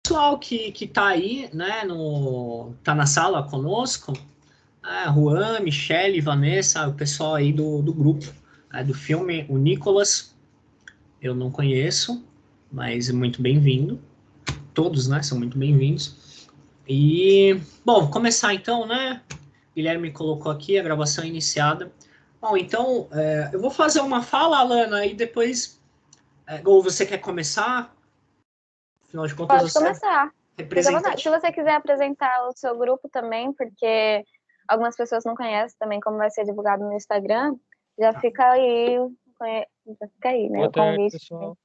pessoal que está aí, né, tá na sala conosco, Juan, Michele, Vanessa, o pessoal aí do grupo, do filme, o Nicolas, eu não conheço, mas é muito bem-vindo. Todos, né, são muito bem-vindos. E, bom, vou começar então, né? Guilherme colocou aqui a gravação iniciada. Bom, então, eu vou fazer uma fala, Alana, e depois, ou você quer começar? Afinal de contas, Pode você é começar. Fica à vontade. Se representante. você quiser apresentar o seu grupo também, porque algumas pessoas não conhecem também como vai ser divulgado no Instagram, já fica aí, né, Boa o tarde, convite. pessoal.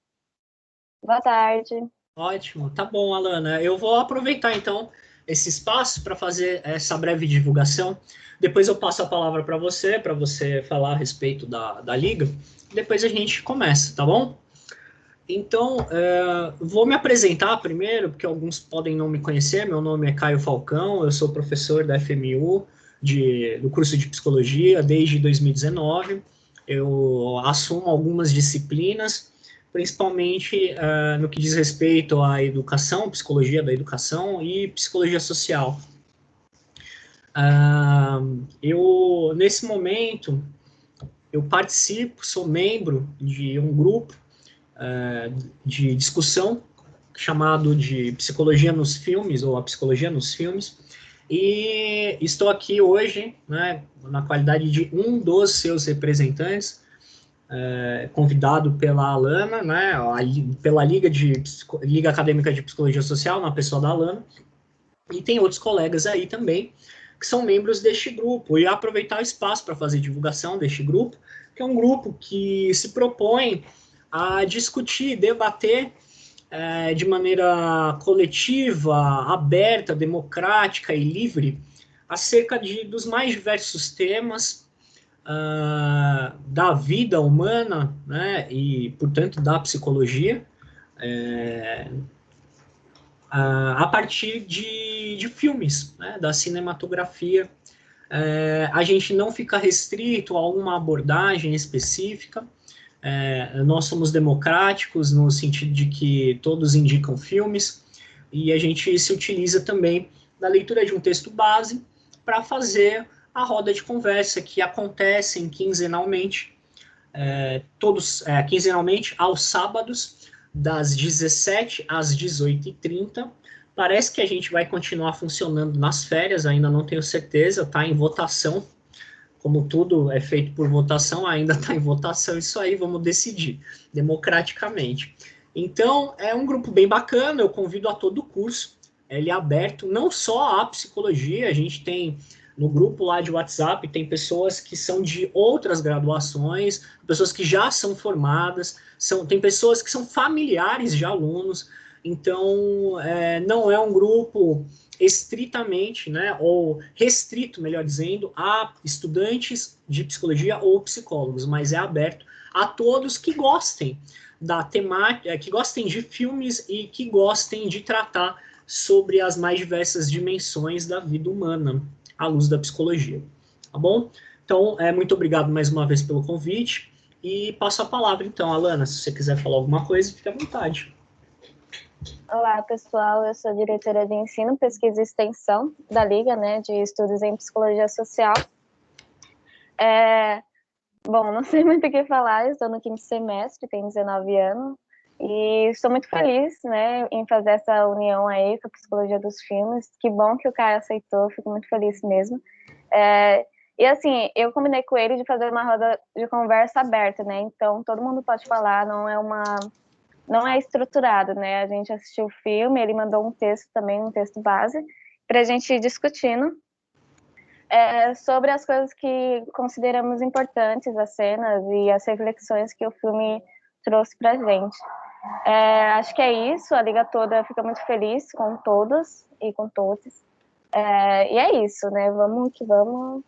Boa tarde. Ótimo, tá bom, Alana. Eu vou aproveitar então esse espaço para fazer essa breve divulgação. Depois eu passo a palavra para você falar a respeito da Liga. Depois a gente começa, tá bom? Então, vou me apresentar primeiro, porque alguns podem não me conhecer. Meu nome é Caio Falcão, eu sou professor da FMU, do curso de Psicologia, desde 2019. Eu assumo algumas disciplinas, principalmente no que diz respeito à educação, psicologia da educação e psicologia social. Nesse momento, eu participo, sou membro de um grupo de discussão chamado de Psicologia nos Filmes, ou a Psicologia nos Filmes, e estou aqui hoje, né, na qualidade de um dos seus representantes, convidado pela Alana, né, pela Liga Acadêmica de Psicologia Social, na pessoa da Alana, e tem outros colegas aí também, que são membros deste grupo, e aproveitar o espaço para fazer divulgação deste grupo, que é um grupo que se propõe a discutir, debater de maneira coletiva, aberta, democrática e livre acerca dos mais diversos temas da vida humana, né, e, portanto, da psicologia, a partir de filmes, né, da cinematografia. A gente não fica restrito a uma abordagem específica. Nós somos democráticos no sentido de que todos indicam filmes, e a gente se utiliza também da leitura de um texto base para fazer a roda de conversa que acontecem quinzenalmente, quinzenalmente aos sábados, das 17 às 18h30. Parece que a gente vai continuar funcionando nas férias, ainda não tenho certeza, está em votação. Como tudo é feito por votação, ainda está em votação, isso aí vamos decidir democraticamente. Então, é um grupo bem bacana, eu convido a todo o curso, ele é aberto não só à psicologia, a gente tem no grupo lá de WhatsApp, tem pessoas que são de outras graduações, pessoas que já são formadas, tem pessoas que são familiares de alunos, então não é um grupo estritamente, né, ou restrito, melhor dizendo, a estudantes de psicologia ou psicólogos, mas é aberto a todos que gostem da temática, que gostem de filmes e que gostem de tratar sobre as mais diversas dimensões da vida humana, à luz da psicologia. Tá bom? Então, muito obrigado mais uma vez pelo convite e passo a palavra, então, Alana, se você quiser falar alguma coisa, fique à vontade. Olá, pessoal. Eu sou diretora de ensino, pesquisa e extensão da Liga, né, de Estudos em Psicologia Social. Bom, não sei muito o que falar, estou no 5º semestre, tenho 19 anos, e estou muito feliz, né, em fazer essa união aí com a psicologia dos filmes. Que bom que o Caio aceitou, fico muito feliz mesmo. E assim, eu combinei com ele de fazer uma roda de conversa aberta, né, então todo mundo pode falar, não é estruturado, né? A gente assistiu o filme, ele mandou um texto também, um texto base, para a gente ir discutindo sobre as coisas que consideramos importantes, as cenas e as reflexões que o filme trouxe para a gente. Acho que é isso, a Liga toda fica muito feliz com todos e com todos. E é isso, né? Vamos que vamos.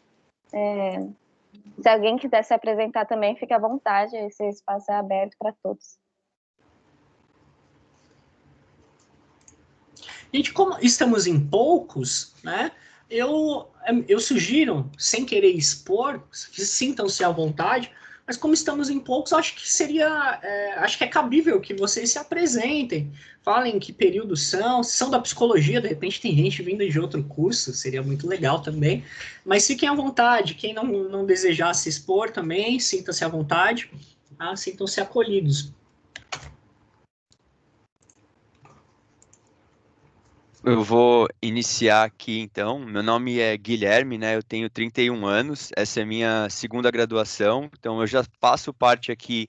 Se alguém quiser se apresentar também, fique à vontade, esse espaço é aberto para todos. Gente, como estamos em poucos, né? Eu sugiro, sem querer expor, sintam-se à vontade, mas como estamos em poucos, acho que acho que é cabível que vocês se apresentem, falem que períodos são, se são da psicologia, de repente tem gente vindo de outro curso, seria muito legal também, mas fiquem à vontade, quem não desejar se expor também, sinta-se à vontade, tá? Sintam-se acolhidos. Eu vou iniciar aqui, então. Meu nome é Guilherme, né? Eu tenho 31 anos, essa é a minha segunda graduação, então eu já faço parte aqui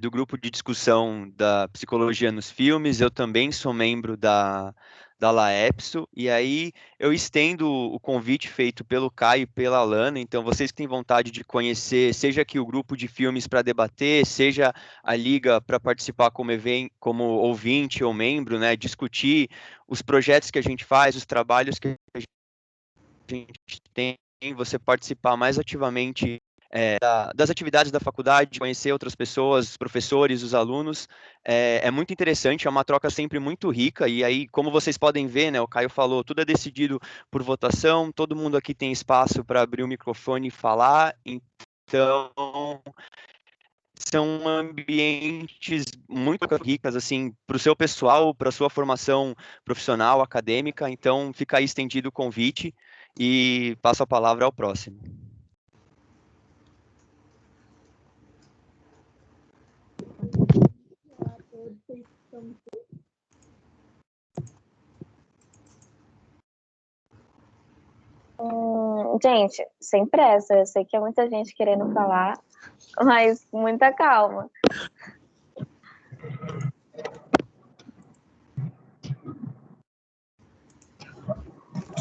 do grupo de discussão da psicologia nos filmes, eu também sou membro da Laepso, e aí eu estendo o convite feito pelo Caio e pela Alana, então vocês que têm vontade de conhecer, seja aqui o grupo de filmes para debater, seja a liga para participar como ouvinte ou membro, né? Discutir os projetos que a gente faz, os trabalhos que a gente tem, você participar mais ativamente das atividades da faculdade, conhecer outras pessoas, os professores, os alunos, é muito interessante, é uma troca sempre muito rica, e aí, como vocês podem ver, né, o Caio falou, tudo é decidido por votação, todo mundo aqui tem espaço para abrir o microfone e falar, então são ambientes muito ricas, assim, para o seu pessoal, para a sua formação profissional, acadêmica. Então, fica aí estendido o convite e passo a palavra ao próximo. Gente, sem pressa, eu sei que é muita gente querendo falar, mas muita calma.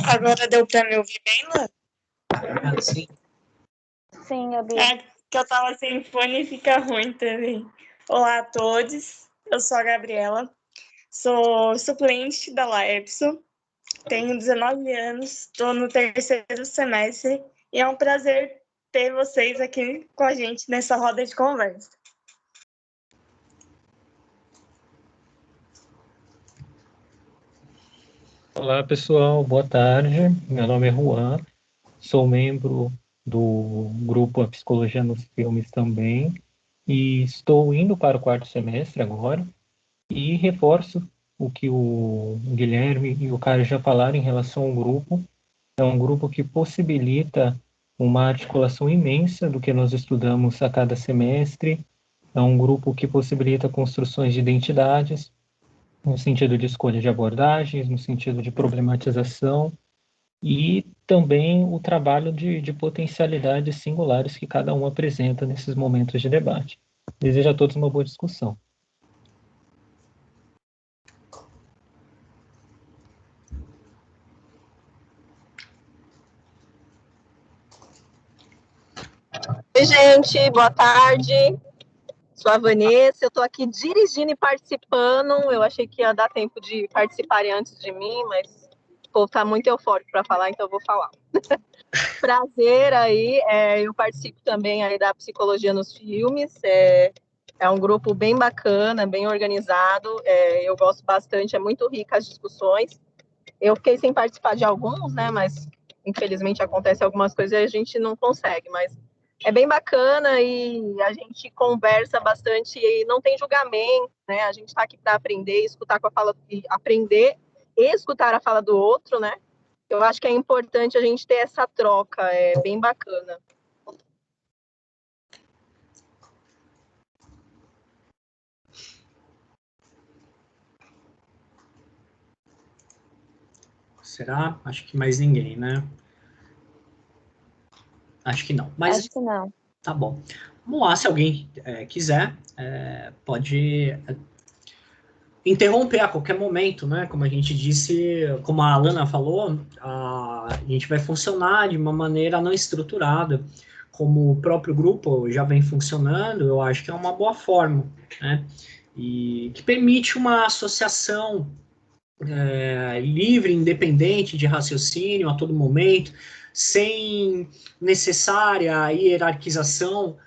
Agora deu para me ouvir bem, Lan? Sim. Sim, Gabi. É que eu tava sem fone e fica ruim também. Olá a todos, eu sou a Gabriela, sou suplente da Laepso, tenho 19 anos, estou no terceiro semestre e é um prazer ter vocês aqui com a gente nessa roda de conversa. Olá, pessoal, boa tarde. Meu nome é Juan, sou membro do grupo A Psicologia nos Filmes também e estou indo para o quarto semestre agora e reforço o que o Guilherme e o Caio já falaram em relação ao grupo. É um grupo que possibilita uma articulação imensa do que nós estudamos a cada semestre, é um grupo que possibilita construções de identidades, no sentido de escolha de abordagens, no sentido de problematização, e também o trabalho de potencialidades singulares que cada um apresenta nesses momentos de debate. Desejo a todos uma boa discussão. Oi, gente, boa tarde. Sou a Vanessa, eu estou aqui dirigindo e participando. Eu achei que ia dar tempo de participarem antes de mim, mas o povo está muito eufórico para falar, então eu vou falar. Prazer aí, eu participo também aí da Psicologia nos Filmes, é um grupo bem bacana, bem organizado, eu gosto bastante, é muito rica as discussões. Eu fiquei sem participar de alguns, né, mas infelizmente acontece algumas coisas e a gente não consegue, mas é bem bacana e a gente conversa bastante e não tem julgamento, né? A gente está aqui para aprender, escutar com a fala, aprender e escutar a fala do outro, né? Eu acho que é importante a gente ter essa troca, é bem bacana. Será? Acho que mais ninguém, né? Acho que não. Mas acho que não. Tá bom. Vamos lá, se alguém quiser, pode interromper a qualquer momento, né? Como a gente disse, como a Alana falou, a gente vai funcionar de uma maneira não estruturada. Como o próprio grupo já vem funcionando, eu acho que é uma boa forma, né? E que permite uma associação livre, independente de raciocínio a todo momento, sem necessária hierarquização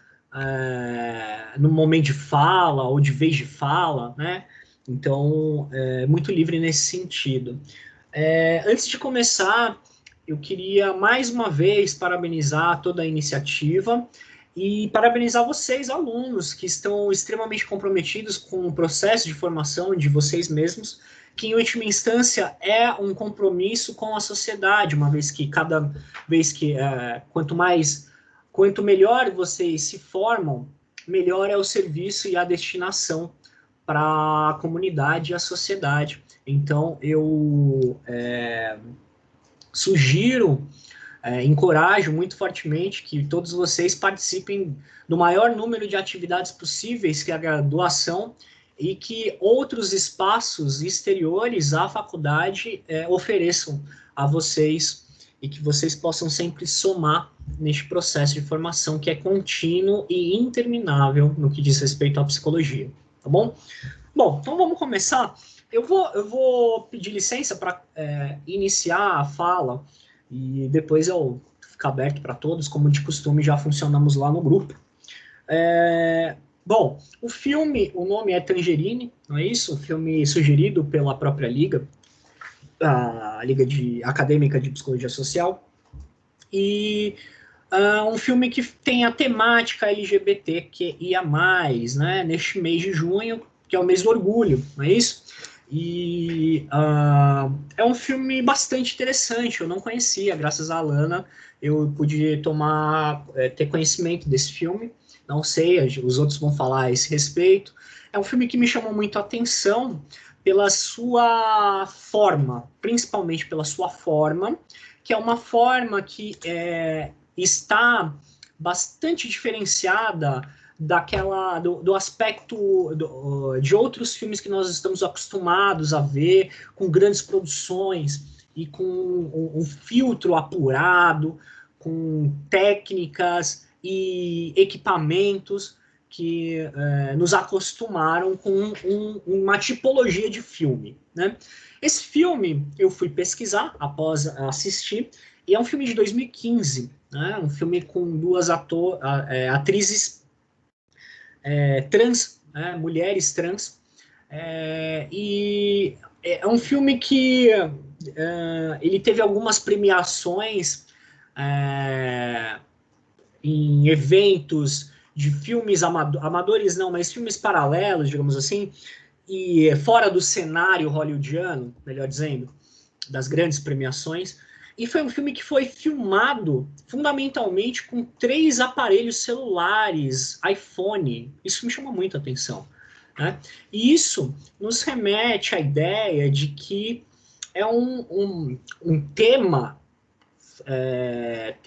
no momento de fala ou de vez de fala, né? Então, muito livre nesse sentido. Antes de começar, eu queria mais uma vez parabenizar toda a iniciativa e parabenizar vocês, alunos, que estão extremamente comprometidos com o processo de formação de vocês mesmos, que, em última instância, é um compromisso com a sociedade, uma vez que cada vez que, quanto melhor vocês se formam, melhor é o serviço e a destinação para a comunidade e a sociedade. Então, eu sugiro, encorajo muito fortemente que todos vocês participem do maior número de atividades possíveis que a graduação e que outros espaços exteriores à faculdade ofereçam a vocês e que vocês possam sempre somar neste processo de formação que é contínuo e interminável no que diz respeito à psicologia, tá bom? Bom, então vamos começar. Eu vou pedir licença para iniciar a fala e depois eu ficar aberto para todos, como de costume já funcionamos lá no grupo. Bom, o filme, o nome é Tangerine, não é isso? O filme sugerido pela própria Liga, a Liga Acadêmica de Psicologia Social, e um filme que tem a temática LGBTQIA+, né, neste mês de junho, que é o mês do orgulho, não é isso? E é um filme bastante interessante, eu não conhecia, graças à Alana, eu pude ter conhecimento desse filme, não sei, os outros vão falar a esse respeito. É um filme que me chamou muito a atenção pela sua forma, principalmente pela sua forma, que é uma forma que está bastante diferenciada do aspecto de outros filmes que nós estamos acostumados a ver, com grandes produções e com um filtro apurado, com técnicas e equipamentos que nos acostumaram com uma tipologia de filme, né? Esse filme eu fui pesquisar após assistir, e é um filme de 2015, né? Um filme com duas atrizes trans, mulheres trans, e é um filme que ele teve algumas premiações em eventos de filmes amadores, não, mas filmes paralelos, digamos assim, e fora do cenário hollywoodiano, melhor dizendo, das grandes premiações. E foi um filme que foi filmado fundamentalmente com 3 aparelhos celulares, iPhone. Isso me chama muito a atenção, né? E isso nos remete à ideia de que é um tema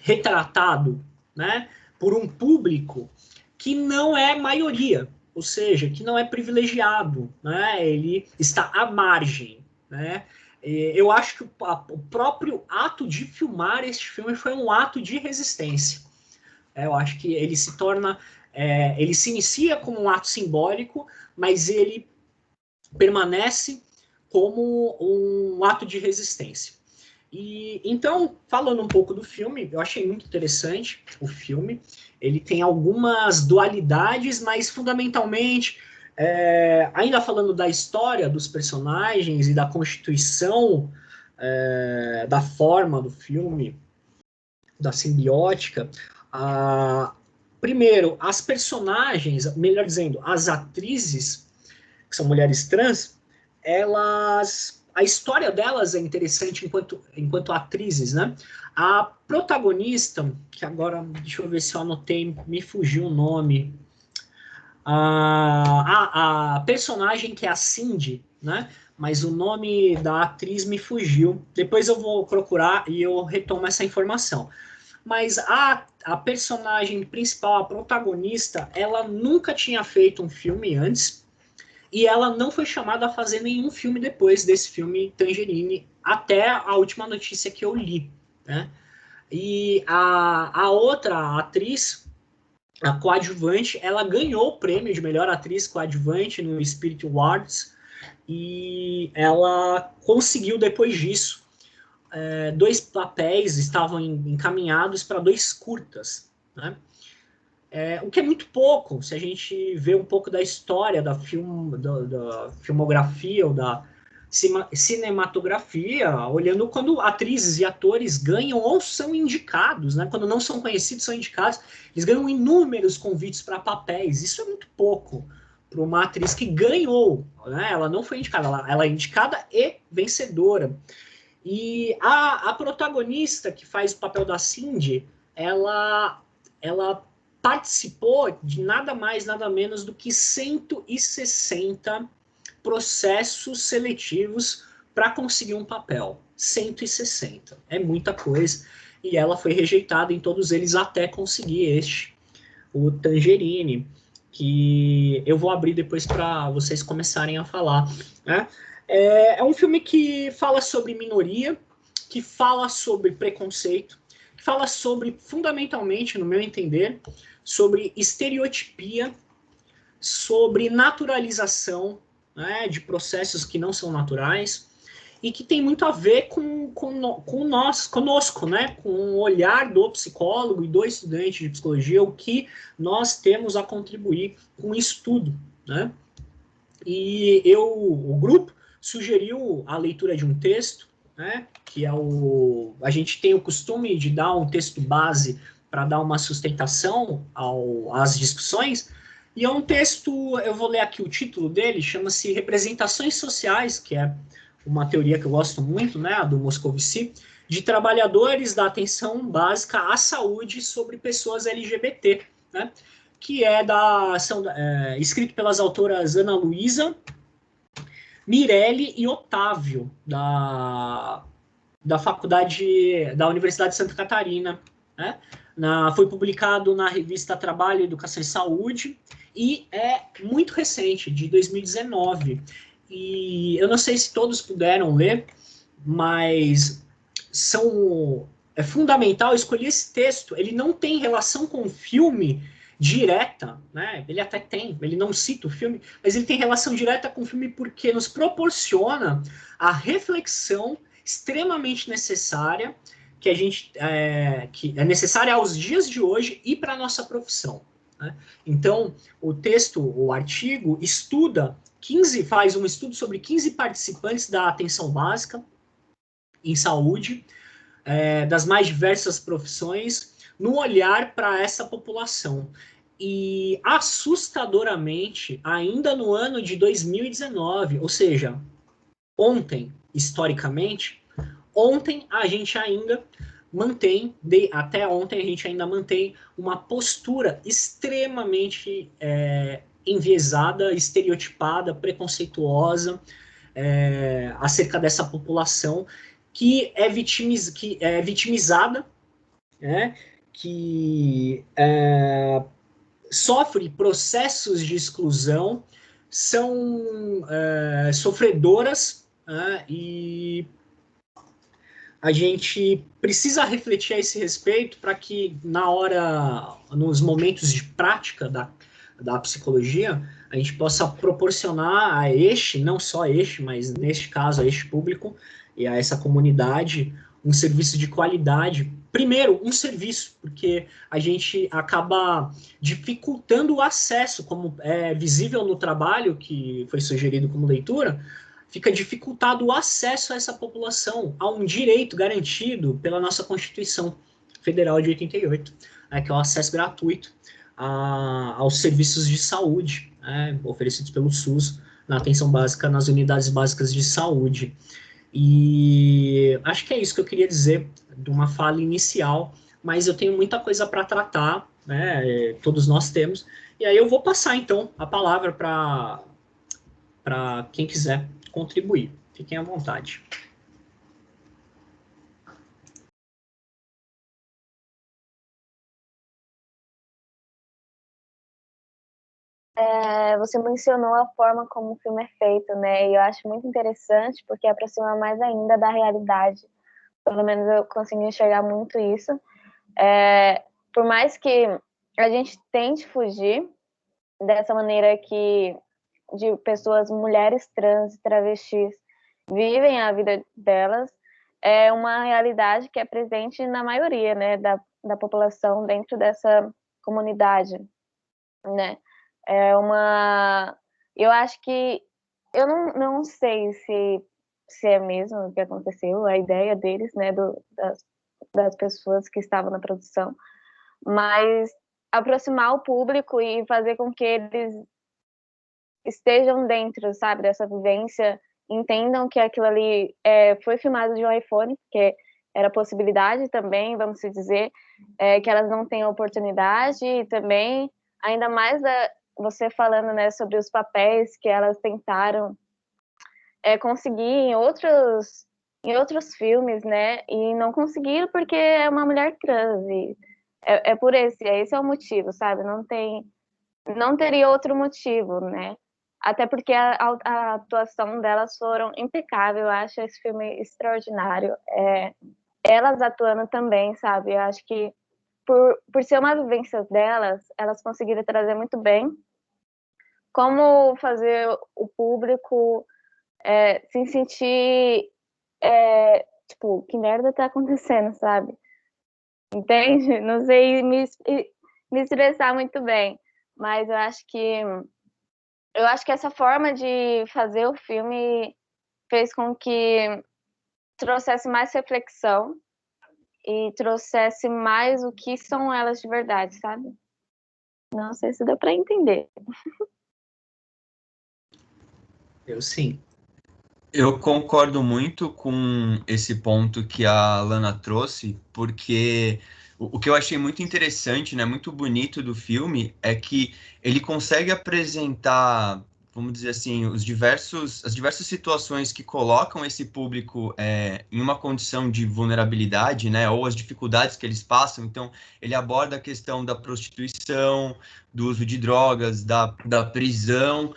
retratado, né, por um público que não é maioria, ou seja, que não é privilegiado, né? Ele está à margem, né? Eu acho que o próprio ato de filmar este filme foi um ato de resistência. Eu acho que ele se torna, ele se inicia como um ato simbólico, mas ele permanece como um ato de resistência. E então, falando um pouco do filme, eu achei muito interessante o filme. Ele tem algumas dualidades, mas fundamentalmente, ainda falando da história dos personagens e da constituição da forma do filme, da simbiótica, primeiro, as personagens, melhor dizendo, as atrizes, que são mulheres trans, a história delas é interessante enquanto atrizes, né? A protagonista, que agora, deixa eu ver se eu anotei, me fugiu o nome. A personagem que é a Cindy, né? Mas o nome da atriz me fugiu. Depois eu vou procurar e eu retomo essa informação. Mas a personagem principal, a protagonista, ela nunca tinha feito um filme antes, e ela não foi chamada a fazer nenhum filme depois desse filme Tangerine, até a última notícia que eu li, né? E a outra atriz, a coadjuvante, ela ganhou o prêmio de melhor atriz coadjuvante no Spirit Awards, e ela conseguiu, depois disso, 2 papéis estavam encaminhados para 2 curtas, né? O que é muito pouco, se a gente vê um pouco da história da filmografia ou cinematografia, olhando quando atrizes e atores ganham ou são indicados, né? Quando não são conhecidos, são indicados, eles ganham inúmeros convites para papéis. Isso é muito pouco para uma atriz que ganhou, né? Ela não foi indicada, ela é indicada e vencedora. E a protagonista que faz o papel da Cindy, ela participou de nada mais, nada menos do que 160 processos seletivos para conseguir um papel. 160. É muita coisa. E ela foi rejeitada em todos eles até conseguir este, o Tangerine, que eu vou abrir depois para vocês começarem a falar, né? É um filme que fala sobre minoria, que fala sobre preconceito, que fala sobre, fundamentalmente, no meu entender, sobre estereotipia, sobre naturalização, né, de processos que não são naturais, e que tem muito a ver com nós, conosco, né, com o olhar do psicólogo e do estudante de psicologia, o que nós temos a contribuir com isso tudo, né? E o grupo sugeriu a leitura de um texto, né, que é a gente tem o costume de dar um texto base para dar uma sustentação às discussões, e é um texto, eu vou ler aqui o título dele, chama-se Representações Sociais, que é uma teoria que eu gosto muito, né, a do Moscovici, de trabalhadores da atenção básica à saúde sobre pessoas LGBT, né, que é escrito pelas autoras Ana Luísa, Mirelle e Otávio, da faculdade, da Universidade de Santa Catarina, né? Foi publicado na revista Trabalho, Educação e Saúde, e é muito recente, de 2019. E eu não sei se todos puderam ler, mas é fundamental escolher esse texto. Ele não tem relação com o filme direta, né? Ele até tem, ele não cita o filme, mas ele tem relação direta com o filme porque nos proporciona a reflexão extremamente necessária que é necessária aos dias de hoje e para a nossa profissão, né? Então, o texto, o artigo, faz um estudo sobre 15 participantes da atenção básica em saúde, das mais diversas profissões, no olhar para essa população. E, assustadoramente, ainda no ano de 2019, ou seja, ontem, historicamente, a gente ainda até ontem a gente ainda mantém uma postura extremamente enviesada, estereotipada, preconceituosa acerca dessa população que é vitimizada, né, que sofre processos de exclusão, são sofredoras, e a gente precisa refletir a esse respeito para que nos momentos de prática da psicologia, a gente possa proporcionar não só mas neste caso a este público e a essa comunidade, um serviço de qualidade. Primeiro, um serviço, porque a gente acaba dificultando o acesso, como é visível no trabalho que foi sugerido como leitura, fica dificultado o acesso a essa população, a um direito garantido pela nossa Constituição Federal de 88, que é o acesso gratuito aos serviços de saúde, oferecidos pelo SUS na atenção básica, nas unidades básicas de saúde. E acho que é isso que eu queria dizer de uma fala inicial, mas eu tenho muita coisa para tratar, né, todos nós temos, e aí eu vou passar, então, a palavra para quem quiser contribuir. Fiquem à vontade. Você mencionou a forma como o filme é feito, né? E eu acho muito interessante porque aproxima mais ainda da realidade. Pelo menos eu consegui enxergar muito isso. Por mais que a gente tente fugir dessa maneira de pessoas, mulheres trans e travestis vivem a vida delas, é uma realidade que é presente na maioria, né, da população dentro dessa comunidade, né? Eu acho que eu não sei se se é mesmo o que aconteceu, a ideia deles, né, das pessoas que estavam na produção, mas aproximar o público e fazer com que eles estejam dentro, sabe, dessa vivência, entendam que aquilo ali foi filmado de um iPhone, porque era possibilidade também, vamos dizer, que elas não têm oportunidade, e também, ainda mais você falando, né, sobre os papéis que elas tentaram conseguir em outros filmes, né, e não conseguiram porque é uma mulher trans, e por esse é o motivo, sabe, não teria outro motivo, né, até porque a atuação delas foram impecável, eu acho esse filme extraordinário, elas atuando também, sabe, eu acho que por ser uma vivência delas, elas conseguiram trazer muito bem como fazer o público se sentir, tipo, que merda tá acontecendo, sabe? Entende? Não sei me expressar muito bem, mas eu acho que essa forma de fazer o filme fez com que trouxesse mais reflexão e trouxesse mais o que são elas de verdade, sabe? Não sei se deu para entender. Eu sim. Eu concordo muito com esse ponto que a Lana trouxe, porque o que eu achei muito interessante, né, muito bonito do filme, é que ele consegue apresentar, vamos dizer assim, as diversas situações que colocam esse público em uma condição de vulnerabilidade, né, ou as dificuldades que eles passam. Então, ele aborda a questão da prostituição, do uso de drogas, da prisão.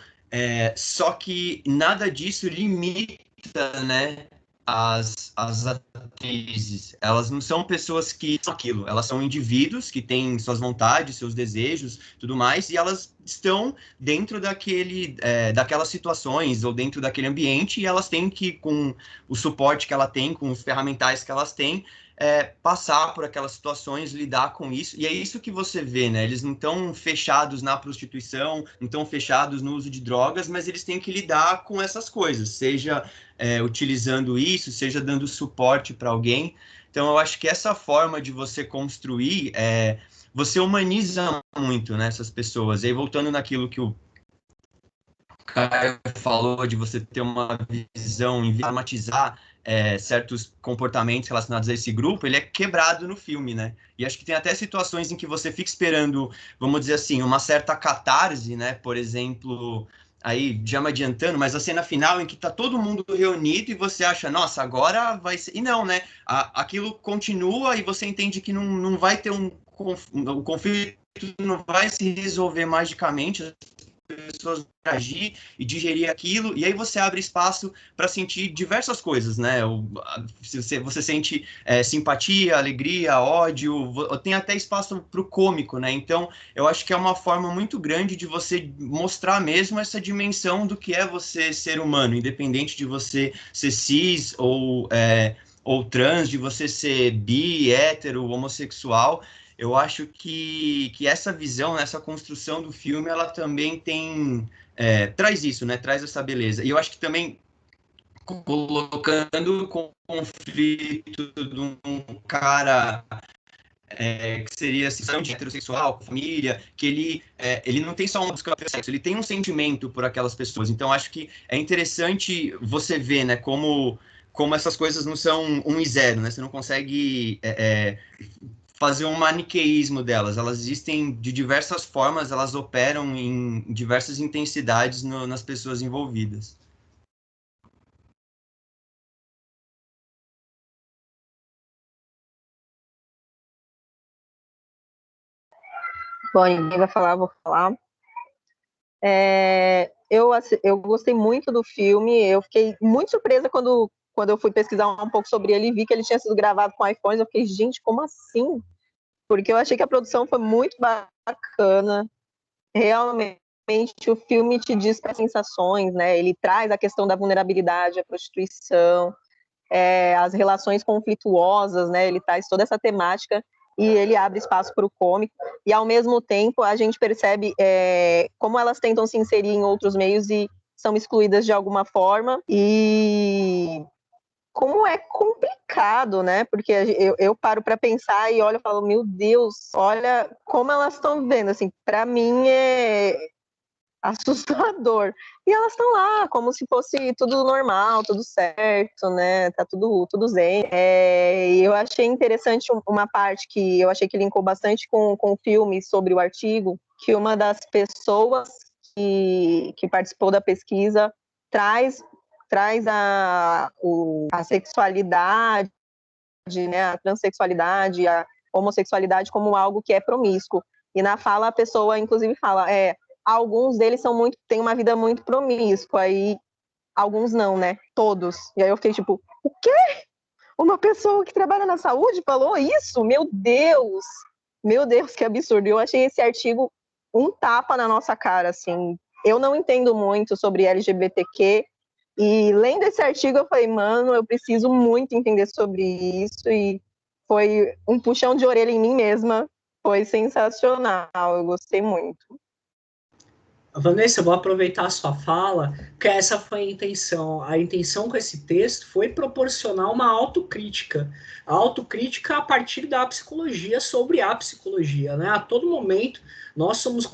Só que nada disso limita, né, as atrizes. Elas não são pessoas que são aquilo, elas são indivíduos que têm suas vontades, seus desejos, tudo mais, e elas estão dentro daquelas situações ou dentro daquele ambiente, e elas têm que, com o suporte que ela tem, com os ferramentais que elas têm, passar por aquelas situações, lidar com isso, e é isso que você vê, né? Eles não estão fechados na prostituição, não estão fechados no uso de drogas, mas eles têm que lidar com essas coisas, seja utilizando isso, seja dando suporte para alguém. Então, eu acho que essa forma de você construir, você humaniza muito, né, essas pessoas. E aí, voltando naquilo que o Caio falou, de você ter uma visão, dramatizar certos comportamentos relacionados a esse grupo, ele é quebrado no filme, né? E acho que tem até situações em que você fica esperando, vamos dizer assim, uma certa catarse, né? Por exemplo, aí já me adiantando, mas a cena final em que tá todo mundo reunido e você acha, nossa, agora vai ser... E não, né? Aquilo continua e você entende que não vai ter um conflito, não vai se resolver magicamente, pessoas agir e digerir aquilo, e aí você abre espaço para sentir diversas coisas, né? Você sente simpatia, alegria, ódio, tem até espaço para o cômico, né? Então, eu acho que é uma forma muito grande de você mostrar mesmo essa dimensão do que é você ser humano, independente de você ser cis ou trans, de você ser bi, hétero, homossexual. Eu acho que essa visão, essa construção do filme, ela também traz isso, né? Traz essa beleza. E eu acho que também colocando o conflito de um cara que seria assim, de heterossexual, família, que ele não tem só uma busca pelo sexo, ele tem um sentimento por aquelas pessoas. Então, acho que é interessante você ver, né, como essas coisas não são 1 e 0, né? Você não consegue fazer um maniqueísmo delas. Elas existem de diversas formas, elas operam em diversas intensidades nas pessoas envolvidas. Bom, ninguém vai falar, vou falar. Eu gostei muito do filme, eu fiquei muito surpresa quando eu fui pesquisar um pouco sobre ele e vi que ele tinha sido gravado com iPhones. Eu fiquei, gente, como assim? Porque eu achei que a produção foi muito bacana. Realmente, o filme te desperta sensações, né? Ele traz a questão da vulnerabilidade, a prostituição, as relações conflituosas, né? Ele traz toda essa temática e ele abre espaço para o cômico. E, ao mesmo tempo, a gente percebe como elas tentam se inserir em outros meios e são excluídas de alguma forma, e como é complicado, né? Porque eu paro para pensar e olho e falo, meu Deus, olha como elas estão vivendo, assim, para mim é assustador. E elas estão lá, como se fosse tudo normal, tudo certo, né? Tá tudo zen. E eu achei interessante uma parte que eu achei que linkou bastante com o filme sobre o artigo, que uma das pessoas que participou da pesquisa traz a sexualidade, né, a transexualidade, a homossexualidade como algo que é promíscuo. E na fala a pessoa, inclusive, fala, alguns deles têm uma vida muito promíscua, e alguns não, né? Todos. E aí eu fiquei tipo, o quê? Uma pessoa que trabalha na saúde falou isso? Meu Deus! Meu Deus, que absurdo. Eu achei esse artigo um tapa na nossa cara, assim. Eu não entendo muito sobre LGBTQ, e lendo esse artigo eu falei, mano, eu preciso muito entender sobre isso, e foi um puxão de orelha em mim mesma. Foi sensacional, eu gostei muito. Vanessa, eu vou aproveitar a sua fala, porque essa foi a intenção. A intenção com esse texto foi proporcionar uma autocrítica. A autocrítica a partir da psicologia sobre a psicologia, né? A todo momento, nós somos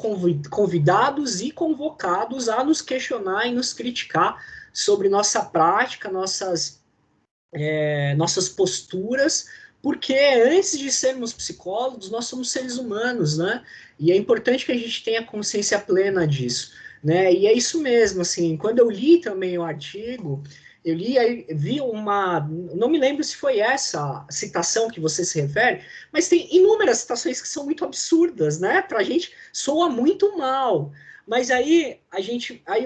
convidados e convocados a nos questionar e nos criticar sobre nossa prática, nossas posturas, porque antes de sermos psicólogos, nós somos seres humanos, né? E é importante que a gente tenha consciência plena disso, né? E é isso mesmo, assim, quando eu li também o artigo, eu vi não me lembro se foi essa citação que você se refere, mas tem inúmeras citações que são muito absurdas, né? Pra gente soa muito mal. Mas aí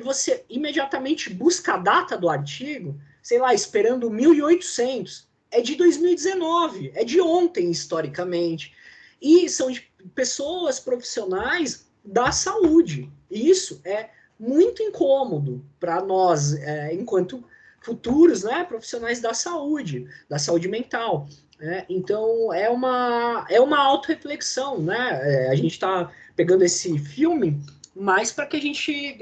você imediatamente busca a data do artigo, sei lá, esperando 1800, é de 2019, é de ontem, historicamente. E são de pessoas profissionais da saúde. E isso é muito incômodo para nós, enquanto futuros, né, profissionais da saúde mental. Então, é uma autorreflexão, né? A gente está pegando esse filme mais para que a gente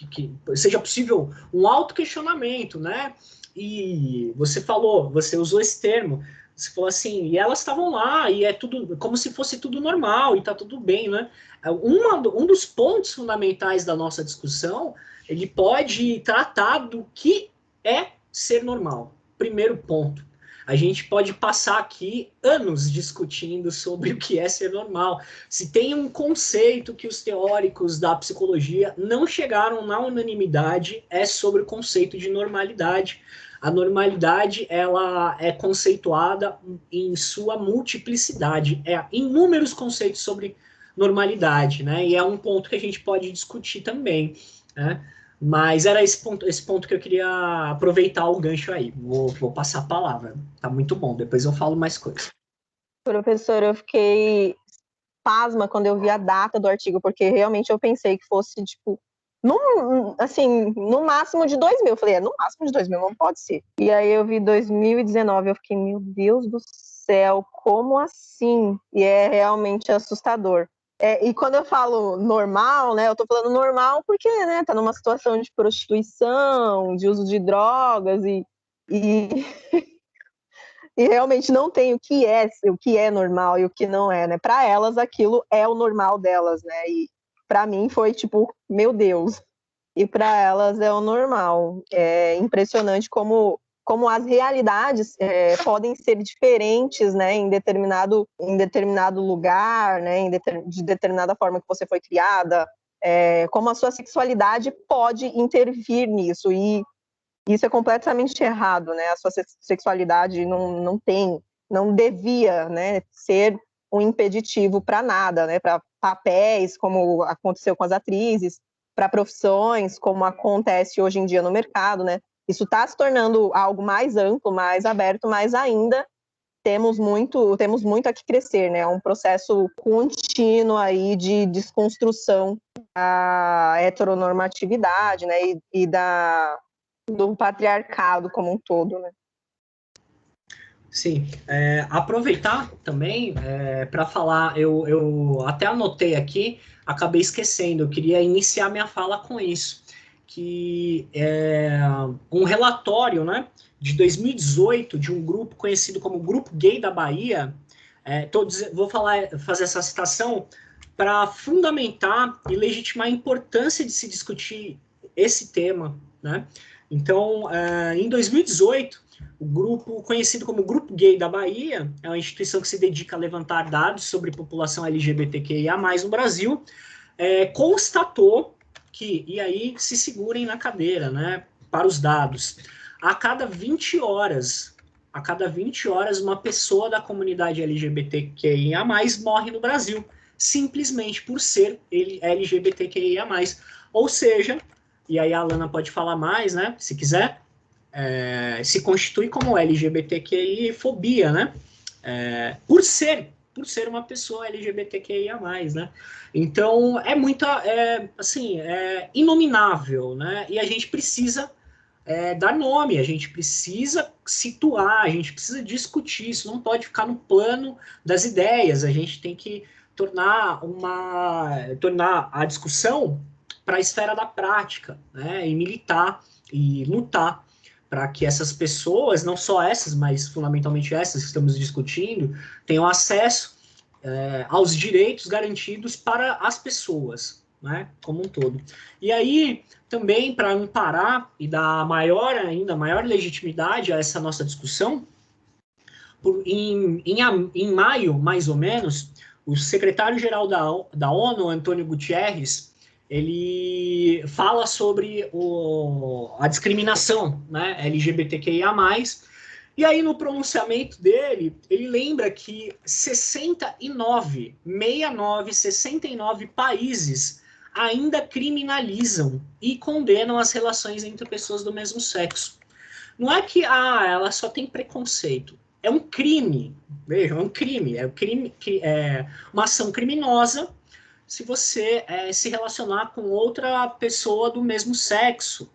que seja possível um autoquestionamento, né? E você usou esse termo, você falou assim, e elas estavam lá, e é tudo como se fosse tudo normal, e tá tudo bem, né? Um dos pontos fundamentais da nossa discussão, ele pode tratar do que é ser normal. Primeiro ponto. A gente pode passar aqui anos discutindo sobre o que é ser normal. Se tem um conceito que os teóricos da psicologia não chegaram na unanimidade, é sobre o conceito de normalidade. A normalidade, ela é conceituada em sua multiplicidade. Inúmeros conceitos sobre normalidade, né? E é um ponto que a gente pode discutir também, né? Mas era esse ponto que eu queria aproveitar o gancho aí. Vou passar a palavra. Tá muito bom. Depois eu falo mais coisas. Professor, eu fiquei pasma quando eu vi a data do artigo, porque realmente eu pensei que fosse, tipo, no máximo de 2000. Eu falei, no máximo de 2000, não pode ser. E aí eu vi 2019, eu fiquei, meu Deus do céu, como assim? E é realmente assustador. E quando eu falo normal, né, eu tô falando normal porque, né, tá numa situação de prostituição, de uso de drogas, e e realmente não tem o que é normal e o que não é, né? Para elas, aquilo é o normal delas, né? E para mim foi tipo, meu Deus. E para elas é o normal. É impressionante como as realidades podem ser diferentes, né? Em determinado lugar, né? De determinada forma que você foi criada. Como a sua sexualidade pode intervir nisso. E isso é completamente errado, né? A sua sexualidade não devia, né, ser um impeditivo para nada, né? Para papéis, como aconteceu com as atrizes, para profissões, como acontece hoje em dia no mercado, né? Isso está se tornando algo mais amplo, mais aberto, mas ainda temos muito a que crescer, né? É um processo contínuo aí de desconstrução da heteronormatividade, né? E do patriarcado como um todo, né? Sim, aproveitar também para falar, eu até anotei aqui, acabei esquecendo, eu queria iniciar minha fala com isso, que é um relatório, né, de 2018 de um grupo conhecido como Grupo Gay da Bahia. Vou fazer essa citação para fundamentar e legitimar a importância de se discutir esse tema, né? Então, em 2018, o grupo conhecido como Grupo Gay da Bahia é uma instituição que se dedica a levantar dados sobre população LGBTQIA+, no Brasil, constatou que, e aí se segurem na cadeira, né, para os dados, a cada 20 horas, uma pessoa da comunidade LGBTQIA+, morre no Brasil, simplesmente por ser LGBTQIA+. Ou seja, e aí a Alana pode falar mais, né, se quiser, se constitui como LGBTQI-fobia, né, por ser uma pessoa LGBTQIA+, né? Então, é inominável, né? E a gente precisa dar nome, a gente precisa situar, a gente precisa discutir, isso não pode ficar no plano das ideias, a gente tem que tornar a discussão para a esfera da prática, né? E militar e lutar para que essas pessoas, não só essas, mas fundamentalmente essas que estamos discutindo, tenham acesso aos direitos garantidos para as pessoas, né, como um todo. E aí, também, para amparar e dar maior legitimidade a essa nossa discussão, em maio, mais ou menos, o secretário-geral da ONU, Antônio Guterres, ele fala sobre a discriminação, né, LGBTQIA+, e aí no pronunciamento dele, ele lembra que 69 países ainda criminalizam e condenam as relações entre pessoas do mesmo sexo. Não é que ela só tem preconceito, é um crime, vejam, é uma ação criminosa se você se relacionar com outra pessoa do mesmo sexo,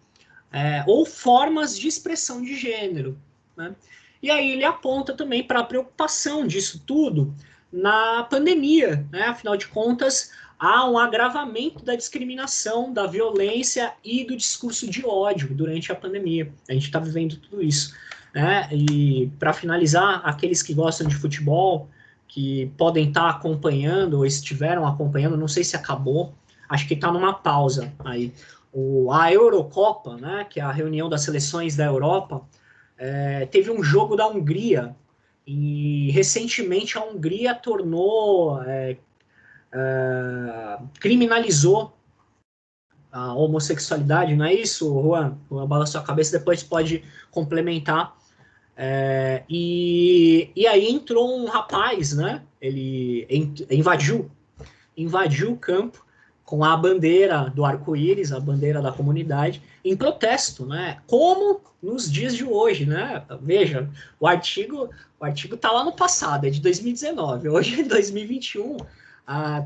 ou formas de expressão de gênero, né? E aí ele aponta também para a preocupação disso tudo na pandemia, né? Afinal de contas, há um agravamento da discriminação, da violência e do discurso de ódio durante a pandemia. A gente está vivendo tudo isso, né? E para finalizar, aqueles que gostam de futebol, que podem estar acompanhando ou estiveram acompanhando, não sei se acabou, acho que está numa pausa aí. A Eurocopa, né, que é a reunião das seleções da Europa, teve um jogo da Hungria e recentemente a Hungria criminalizou a homossexualidade, não é isso, Juan? Juan balançou a cabeça, depois pode complementar. E aí entrou um rapaz, né? Ele invadiu o campo com a bandeira do arco-íris, a bandeira da comunidade, em protesto, né? Como nos dias de hoje, né? Veja, o artigo está lá no passado, é de 2019, hoje é 2021.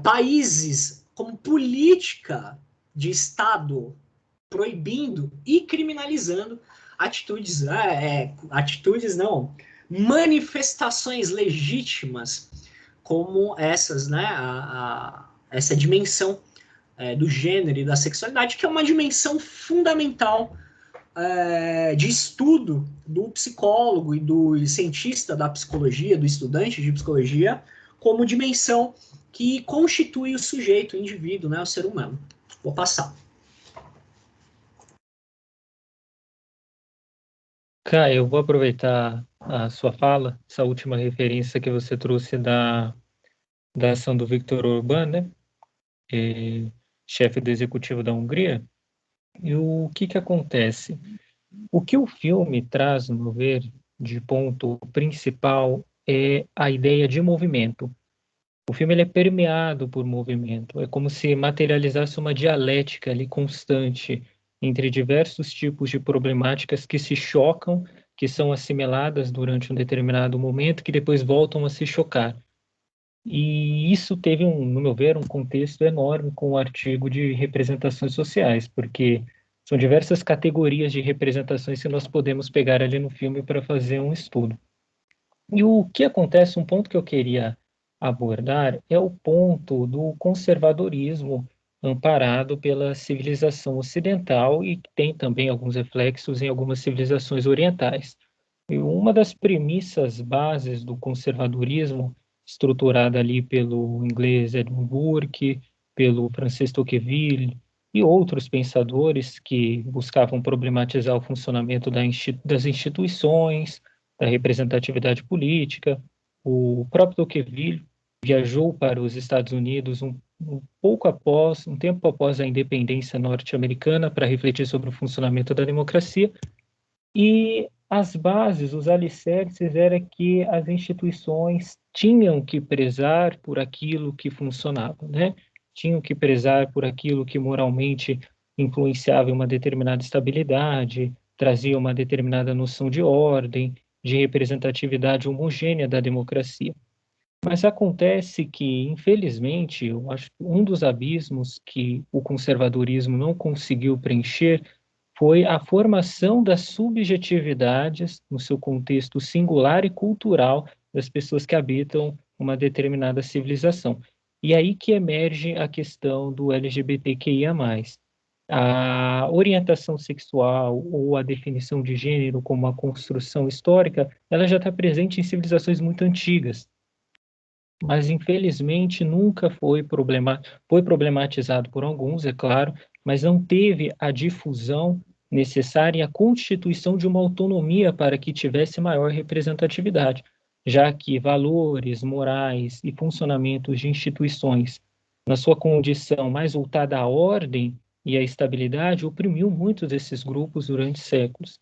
Países como política de Estado proibindo e criminalizando manifestações legítimas como essas, né? Essa dimensão do gênero e da sexualidade, que é uma dimensão fundamental de estudo do psicólogo e do cientista da psicologia, do estudante de psicologia, como dimensão que constitui o sujeito, o indivíduo, né, o ser humano. Vou passar. Caio, eu vou aproveitar a sua fala, essa última referência que você trouxe da ação do Viktor Orbán, né? Chefe do executivo da Hungria. E o que acontece? O que o filme traz, no meu ver, de ponto principal é a ideia de movimento. O filme ele é permeado por movimento, é como se materializasse uma dialética ali constante entre diversos tipos de problemáticas que se chocam, que são assimiladas durante um determinado momento, que depois voltam a se chocar. E isso teve, no meu ver, um contexto enorme com o artigo de representações sociais, porque são diversas categorias de representações que nós podemos pegar ali no filme para fazer um estudo. E o que acontece, um ponto que eu queria abordar é o ponto do conservadorismo amparado pela civilização ocidental e tem também alguns reflexos em algumas civilizações orientais. E uma das premissas bases do conservadorismo, estruturada ali pelo inglês Edmund Burke, pelo Francis Tocqueville e outros pensadores que buscavam problematizar o funcionamento das instituições, da representatividade política. O próprio Tocqueville viajou para os Estados Unidos um tempo após a independência norte-americana para refletir sobre o funcionamento da democracia. E as bases, os alicerces, era que as instituições tinham que prezar por aquilo que funcionava, né? Tinham que prezar por aquilo que moralmente influenciava uma determinada estabilidade, trazia uma determinada noção de ordem, de representatividade homogênea da democracia. Mas acontece que, infelizmente, eu acho que um dos abismos que o conservadorismo não conseguiu preencher foi a formação das subjetividades no seu contexto singular e cultural das pessoas que habitam uma determinada civilização. E aí que emerge a questão do LGBTQIA+. A orientação sexual ou a definição de gênero como uma construção histórica, ela já está presente em civilizações muito antigas, mas infelizmente nunca foi problematizado por alguns, é claro, mas não teve a difusão necessária e a constituição de uma autonomia para que tivesse maior representatividade, já que valores morais e funcionamentos de instituições, na sua condição mais voltada à ordem e à estabilidade, oprimiu muitos desses grupos durante séculos.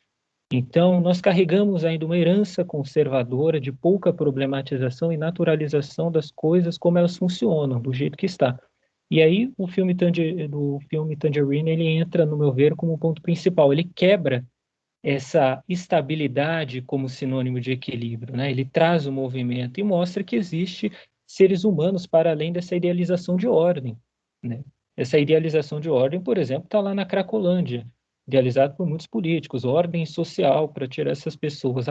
Então, nós carregamos ainda uma herança conservadora de pouca problematização e naturalização das coisas como elas funcionam, do jeito que está. E aí, o filme Tangerine, ele entra, no meu ver, como ponto principal. Ele quebra essa estabilidade como sinônimo de equilíbrio, né? Ele traz o movimento e mostra que existe seres humanos para além dessa idealização de ordem, né? Essa idealização de ordem, por exemplo, está lá na Cracolândia, idealizado por muitos políticos, ordem social para tirar essas pessoas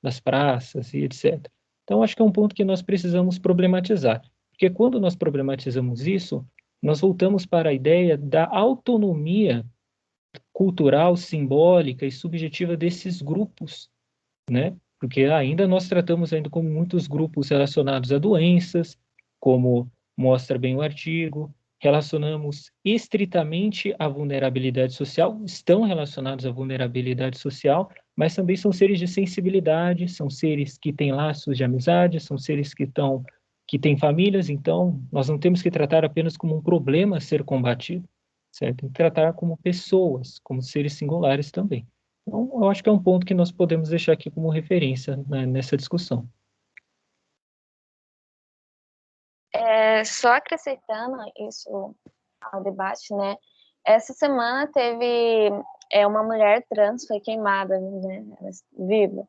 das praças e etc. Então, acho que é um ponto que nós precisamos problematizar, porque quando nós problematizamos isso, nós voltamos para a ideia da autonomia cultural, simbólica e subjetiva desses grupos, né? Porque ainda nós tratamos ainda como muitos grupos relacionados a doenças, como mostra bem o artigo, relacionamos estritamente à vulnerabilidade social, estão relacionados à vulnerabilidade social, mas também são seres de sensibilidade, são seres que têm laços de amizade, são seres que têm famílias, então nós não temos que tratar apenas como um problema a ser combatido, certo? Tem que tratar como pessoas, como seres singulares também. Então, eu acho que é um ponto que nós podemos deixar aqui como referência, né, nessa discussão. Só acrescentando isso ao debate, né? Essa semana teve uma mulher trans foi queimada, né, viva.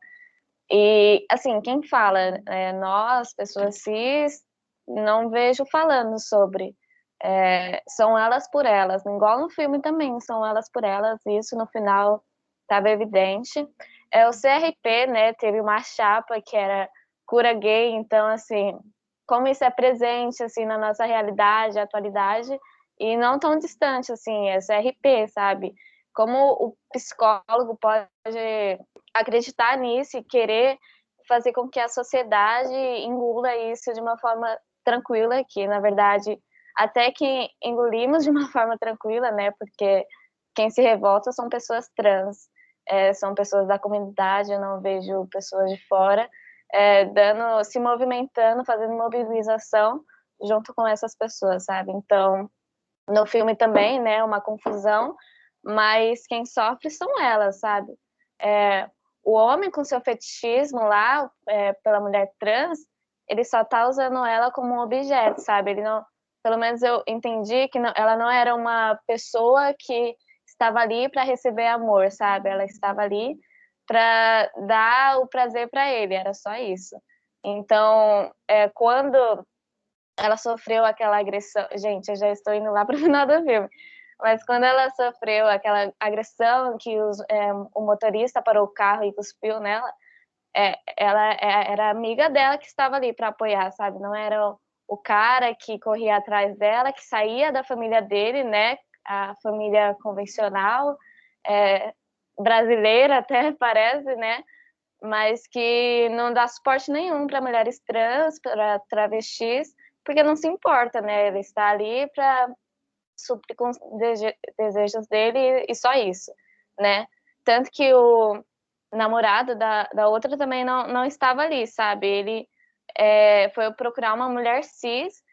E, assim, quem fala, nós, pessoas cis, não vejo falando sobre. São elas por elas, igual no filme também, são elas por elas, isso no final estava evidente. O CRP, né, teve uma chapa que era cura gay, então, assim, como isso é presente, assim, na nossa realidade, atualidade, e não tão distante, assim, é CRP, sabe? Como o psicólogo pode acreditar nisso e querer fazer com que a sociedade engula isso de uma forma tranquila, que, na verdade, até que engolimos de uma forma tranquila, né? Porque quem se revolta são pessoas trans, são pessoas da comunidade, eu não vejo pessoas de fora se movimentando, fazendo mobilização junto com essas pessoas, sabe? Então, no filme também, né, uma confusão, mas quem sofre são elas, sabe? O homem com seu fetichismo lá, pela mulher trans, ele só tá usando ela como um objeto, sabe? Ele não, pelo menos eu entendi que ela não era uma pessoa que estava ali para receber amor, sabe? Ela estava ali para dar o prazer para ele, era só isso. Então, quando ela sofreu aquela agressão, gente, eu já estou indo lá para o final do filme, mas quando ela sofreu aquela agressão que o motorista parou o carro e cuspiu nela, ela era amiga dela que estava ali para apoiar, sabe? Não era o o cara que corria atrás dela, que saía da família dele, né, a família convencional, brasileira até parece, né, mas que não dá suporte nenhum para mulheres trans, para travestis, porque não se importa, né, ele está ali para suprir com os desejos dele e só isso, né, tanto que o namorado da outra também não estava ali, sabe, ele foi procurar uma mulher cis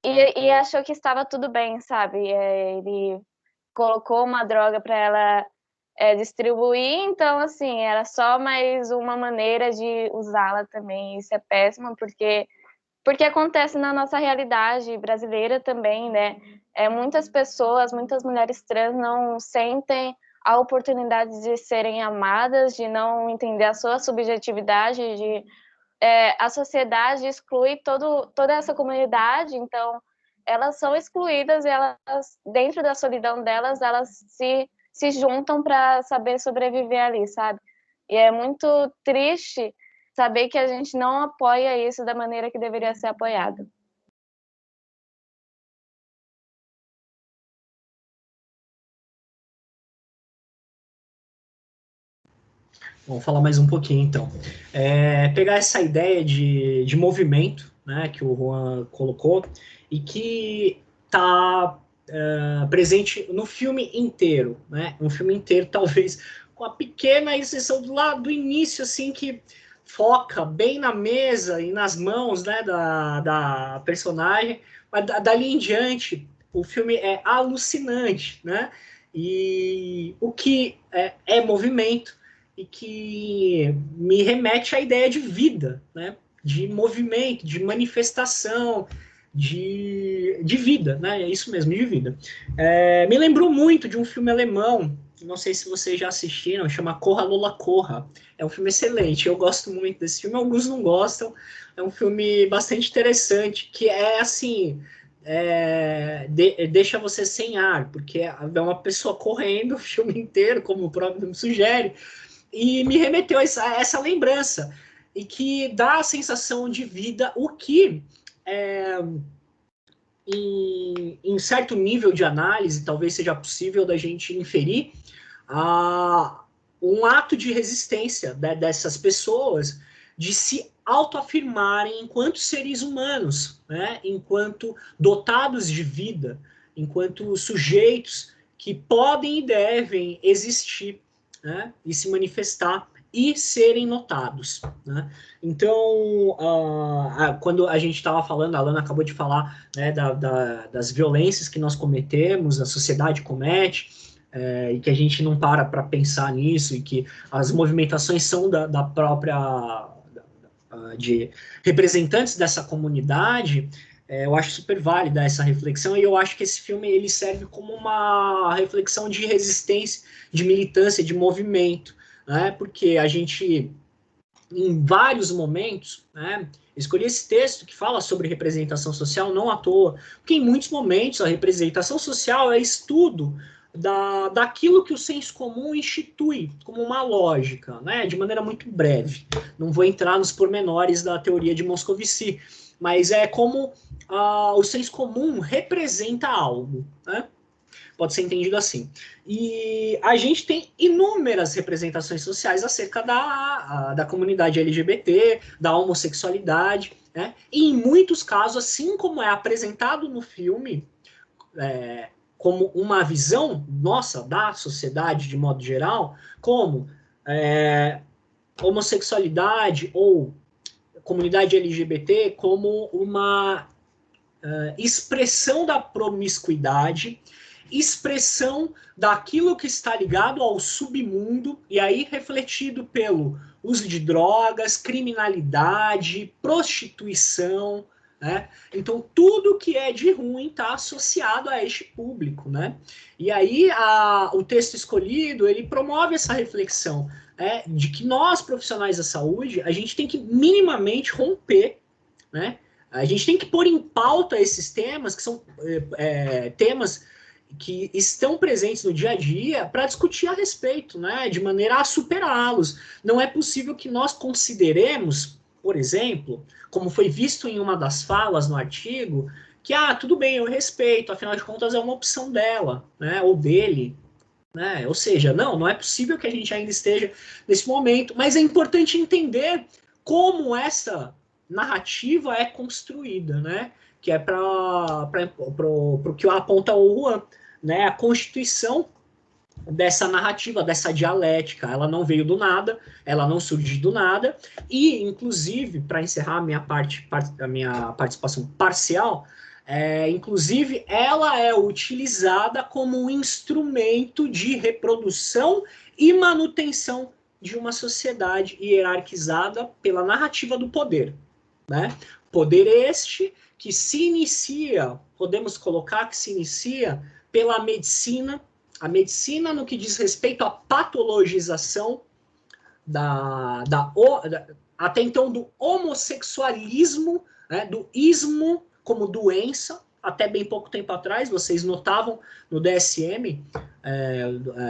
e achou que estava tudo bem, sabe, ele colocou uma droga para ela distribuir, então, assim, era só mais uma maneira de usá-la também. Isso é péssimo, porque acontece na nossa realidade brasileira também, né? Muitas pessoas, muitas mulheres trans não sentem a oportunidade de serem amadas, de não entender a sua subjetividade, a sociedade exclui toda essa comunidade, então elas são excluídas e elas, dentro da solidão delas, elas se juntam para saber sobreviver ali, sabe? E é muito triste saber que a gente não apoia isso da maneira que deveria ser apoiado. Vamos falar mais um pouquinho, então. Pegar essa ideia de movimento, né, que o Juan colocou, e que está presente no filme inteiro, né? Um filme inteiro, talvez, com a pequena exceção lá do início, assim, que foca bem na mesa e nas mãos, né, da personagem, mas dali em diante, o filme é alucinante, né? E o que é movimento, e que me remete à ideia de vida, né? De movimento, de manifestação, de vida, né? É isso mesmo, de vida. Me lembrou muito de um filme alemão, não sei se vocês já assistiram, chama Corra Lola Corra. É um filme excelente, eu gosto muito desse filme, alguns não gostam. É um filme bastante interessante, que é assim... deixa você sem ar, porque é uma pessoa correndo o filme inteiro, como o próprio nome sugere, e me remeteu a essa lembrança, e que dá a sensação de vida, o que, em certo nível de análise, talvez seja possível da gente inferir um ato de resistência dessas pessoas, de se autoafirmarem enquanto seres humanos, né? Enquanto dotados de vida, enquanto sujeitos que podem e devem existir, né? E se manifestar e serem notados, né? Então, quando a gente estava falando, a Alana acabou de falar, né, das violências que nós cometemos, a sociedade comete, e que a gente não para pensar nisso, e que as movimentações são da própria... de representantes dessa comunidade, eu acho super válida essa reflexão, e eu acho que esse filme ele serve como uma reflexão de resistência, de militância, de movimento, né? Porque a gente, em vários momentos, né, escolhi esse texto que fala sobre representação social não à toa, porque em muitos momentos a representação social é estudo daquilo que o senso comum institui como uma lógica, né, de maneira muito breve. Não vou entrar nos pormenores da teoria de Moscovici, mas é como o senso comum representa algo, né? Pode ser entendido assim. E a gente tem inúmeras representações sociais acerca da comunidade LGBT, da homossexualidade, né? E em muitos casos, assim como é apresentado no filme, como uma visão nossa da sociedade de modo geral, como homossexualidade ou comunidade LGBT como uma expressão da promiscuidade, expressão daquilo que está ligado ao submundo, e aí refletido pelo uso de drogas, criminalidade, prostituição, né? Então, tudo que é de ruim está associado a este público, né? E aí, o texto escolhido, ele promove essa reflexão, de que nós, profissionais da saúde, a gente tem que minimamente romper, né? A gente tem que pôr em pauta esses temas, que são temas que estão presentes no dia a dia, para discutir a respeito, né? De maneira a superá-los. Não é possível que nós consideremos por exemplo, como foi visto em uma das falas no artigo, que, tudo bem, eu respeito, afinal de contas é uma opção dela, né, ou dele, né? Ou seja, não é possível que a gente ainda esteja nesse momento, mas é importante entender como essa narrativa é construída, né? Que é para o que aponta o Juan, né? A constituição dessa narrativa, dessa dialética, ela não veio do nada, ela não surgiu do nada, e, inclusive, para encerrar a minha participação parcial, inclusive, ela é utilizada como um instrumento de reprodução e manutenção de uma sociedade hierarquizada pela narrativa do poder, né? Poder este que se inicia, podemos colocar que se inicia pela medicina, a medicina no que diz respeito à patologização até então do homossexualismo, né, do ismo como doença, até bem pouco tempo atrás, vocês notavam no DSM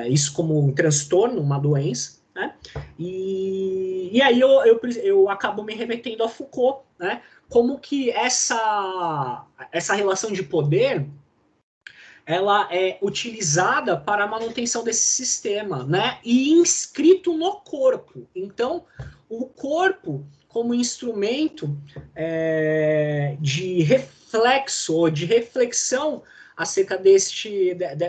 isso como um transtorno, uma doença, né? E aí eu acabo me remetendo a Foucault, né? Como que essa relação de poder ela é utilizada para a manutenção desse sistema, né? E inscrito no corpo. Então, o corpo, como instrumento de reflexo, ou de reflexão acerca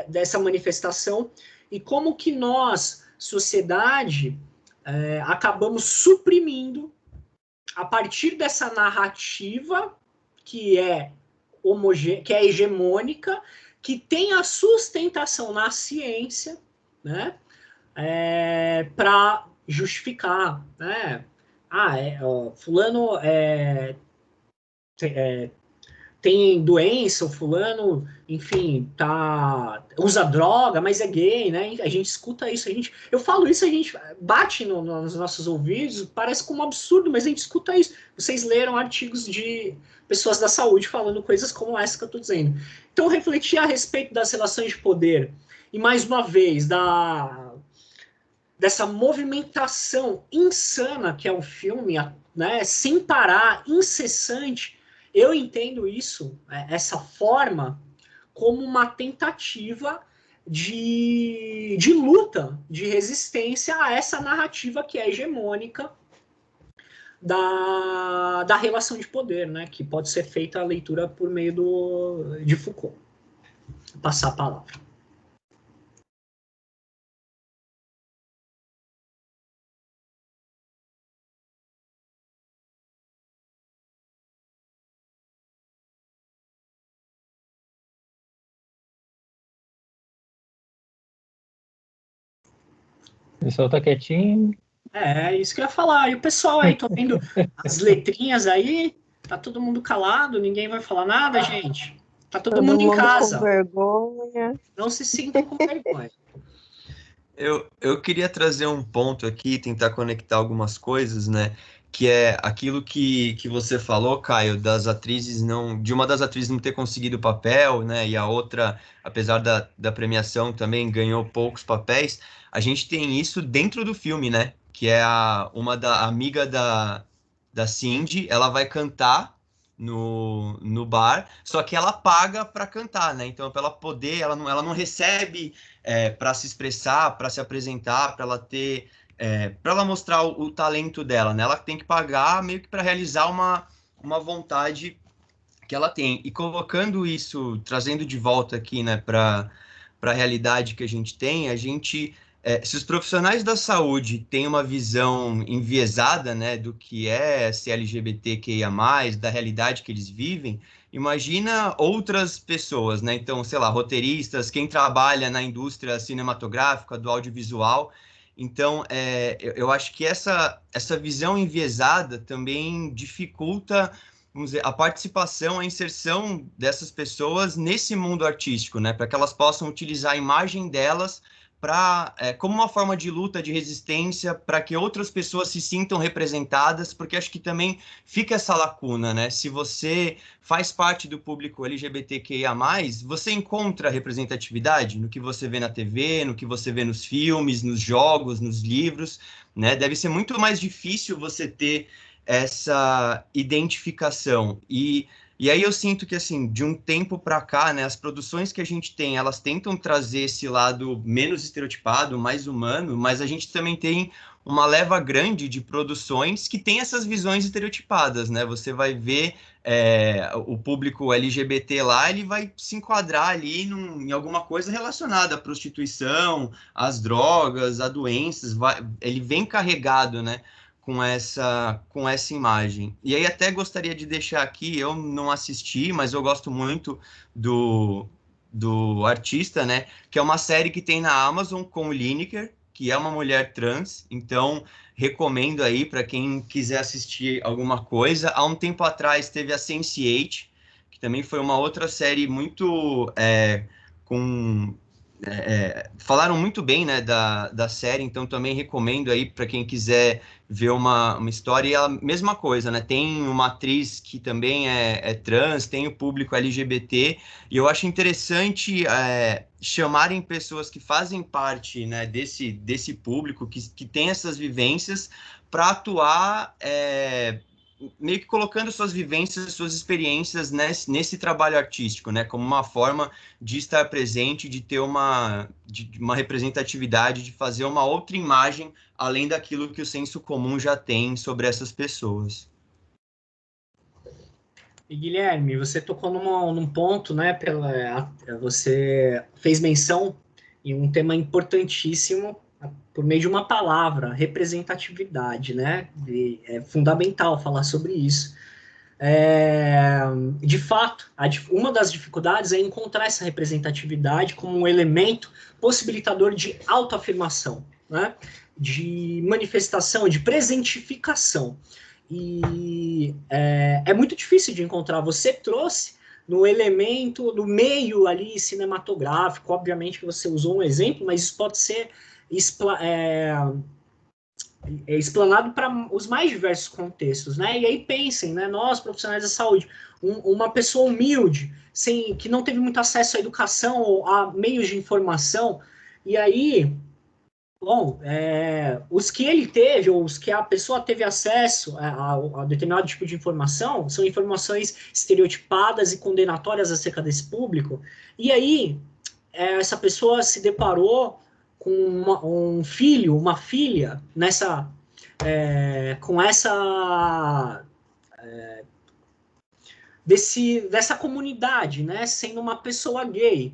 dessa manifestação, e como que nós, sociedade, acabamos suprimindo, a partir dessa narrativa que é hegemônica, que tem a sustentação na ciência, né, para justificar, né, fulano tem doença, o fulano, enfim, usa droga, mas é gay, né? A gente escuta isso, eu falo isso, a gente bate nos nossos ouvidos, parece como um absurdo, mas a gente escuta isso. Vocês leram artigos de pessoas da saúde falando coisas como essa que eu estou dizendo. Então, refletir a respeito das relações de poder, e mais uma vez, dessa movimentação insana que é o filme, né, sem parar, incessante. Eu entendo isso, essa forma, como uma tentativa de luta, de resistência a essa narrativa que é hegemônica da relação de poder, né? Que pode ser feita a leitura por meio de Foucault. Vou passar a palavra. O pessoal tá quietinho. Isso que eu ia falar. E o pessoal aí, tô vendo as letrinhas aí, tá todo mundo calado, ninguém vai falar nada, gente. Tá todo mundo em casa. Com vergonha. Não se sintam com vergonha. Eu queria trazer um ponto aqui, tentar conectar algumas coisas, né? Que é aquilo que você falou, Caio, das atrizes de uma das atrizes não ter conseguido o papel, né? E a outra, apesar da premiação, também ganhou poucos papéis. A gente tem isso dentro do filme, né? Que é uma amiga da Cindy, ela vai cantar no bar, só que ela paga para cantar, né? Então, para ela poder, ela não recebe para se expressar, para se apresentar, para ela ter, para ela mostrar o talento dela, né? Ela tem que pagar meio que para realizar uma vontade que ela tem. E colocando isso, trazendo de volta aqui, né, para a realidade que a gente tem, se os profissionais da saúde têm uma visão enviesada, né, do que é ser LGBTQIA+, da realidade que eles vivem, imagina outras pessoas, né? Então, sei lá, roteiristas, quem trabalha na indústria cinematográfica, do audiovisual. Então, eu acho que essa visão enviesada também dificulta, vamos dizer, a participação, a inserção dessas pessoas nesse mundo artístico, né? Para que elas possam utilizar a imagem delas como uma forma de luta, de resistência, para que outras pessoas se sintam representadas, porque acho que também fica essa lacuna, né? Se você faz parte do público LGBTQIA+, você encontra representatividade no que você vê na TV, no que você vê nos filmes, nos jogos, nos livros, né? Deve ser muito mais difícil você ter essa identificação. E aí eu sinto que, assim, de um tempo para cá, né, as produções que a gente tem, elas tentam trazer esse lado menos estereotipado, mais humano, mas a gente também tem uma leva grande de produções que tem essas visões estereotipadas, né? Você vai ver o público LGBT lá, ele vai se enquadrar ali em alguma coisa relacionada à prostituição, às drogas, a doenças, ele vem carregado, né? Com essa imagem. E aí até gostaria de deixar aqui, eu não assisti, mas eu gosto muito do artista, né? Que é uma série que tem na Amazon com o Lineker, que é uma mulher trans, então recomendo aí para quem quiser assistir alguma coisa. Há um tempo atrás teve a Sense8, que também foi uma outra série muito com falaram muito bem, né, da série, então também recomendo aí para quem quiser ver uma história. E ela, mesma coisa, né, tem uma atriz que também é trans, tem o público LGBT, e eu acho interessante chamarem pessoas que fazem parte, né, desse público, que tem essas vivências, para atuar meio que colocando suas vivências, suas experiências nesse trabalho artístico, né, como uma forma de estar presente, de ter uma representatividade, de fazer uma outra imagem, além daquilo que o senso comum já tem sobre essas pessoas. E Guilherme, você tocou num ponto, né, você fez menção em um tema importantíssimo, por meio de uma palavra, representatividade, né? É fundamental falar sobre isso. De fato, uma das dificuldades é encontrar essa representatividade como um elemento possibilitador de autoafirmação, né? De manifestação, de presentificação. E é muito difícil de encontrar. Você trouxe no elemento, no meio ali cinematográfico, obviamente que você usou um exemplo, mas isso pode ser explanado para os mais diversos contextos, né? E aí pensem, né? Nós, profissionais da saúde, uma pessoa humilde, que não teve muito acesso à educação ou a meios de informação, e aí, bom, os que ele teve, ou os que a pessoa teve acesso a determinado tipo de informação, são informações estereotipadas e condenatórias acerca desse público, e aí essa pessoa se deparou com um filho, uma filha, com essa dessa comunidade, né, sendo uma pessoa gay.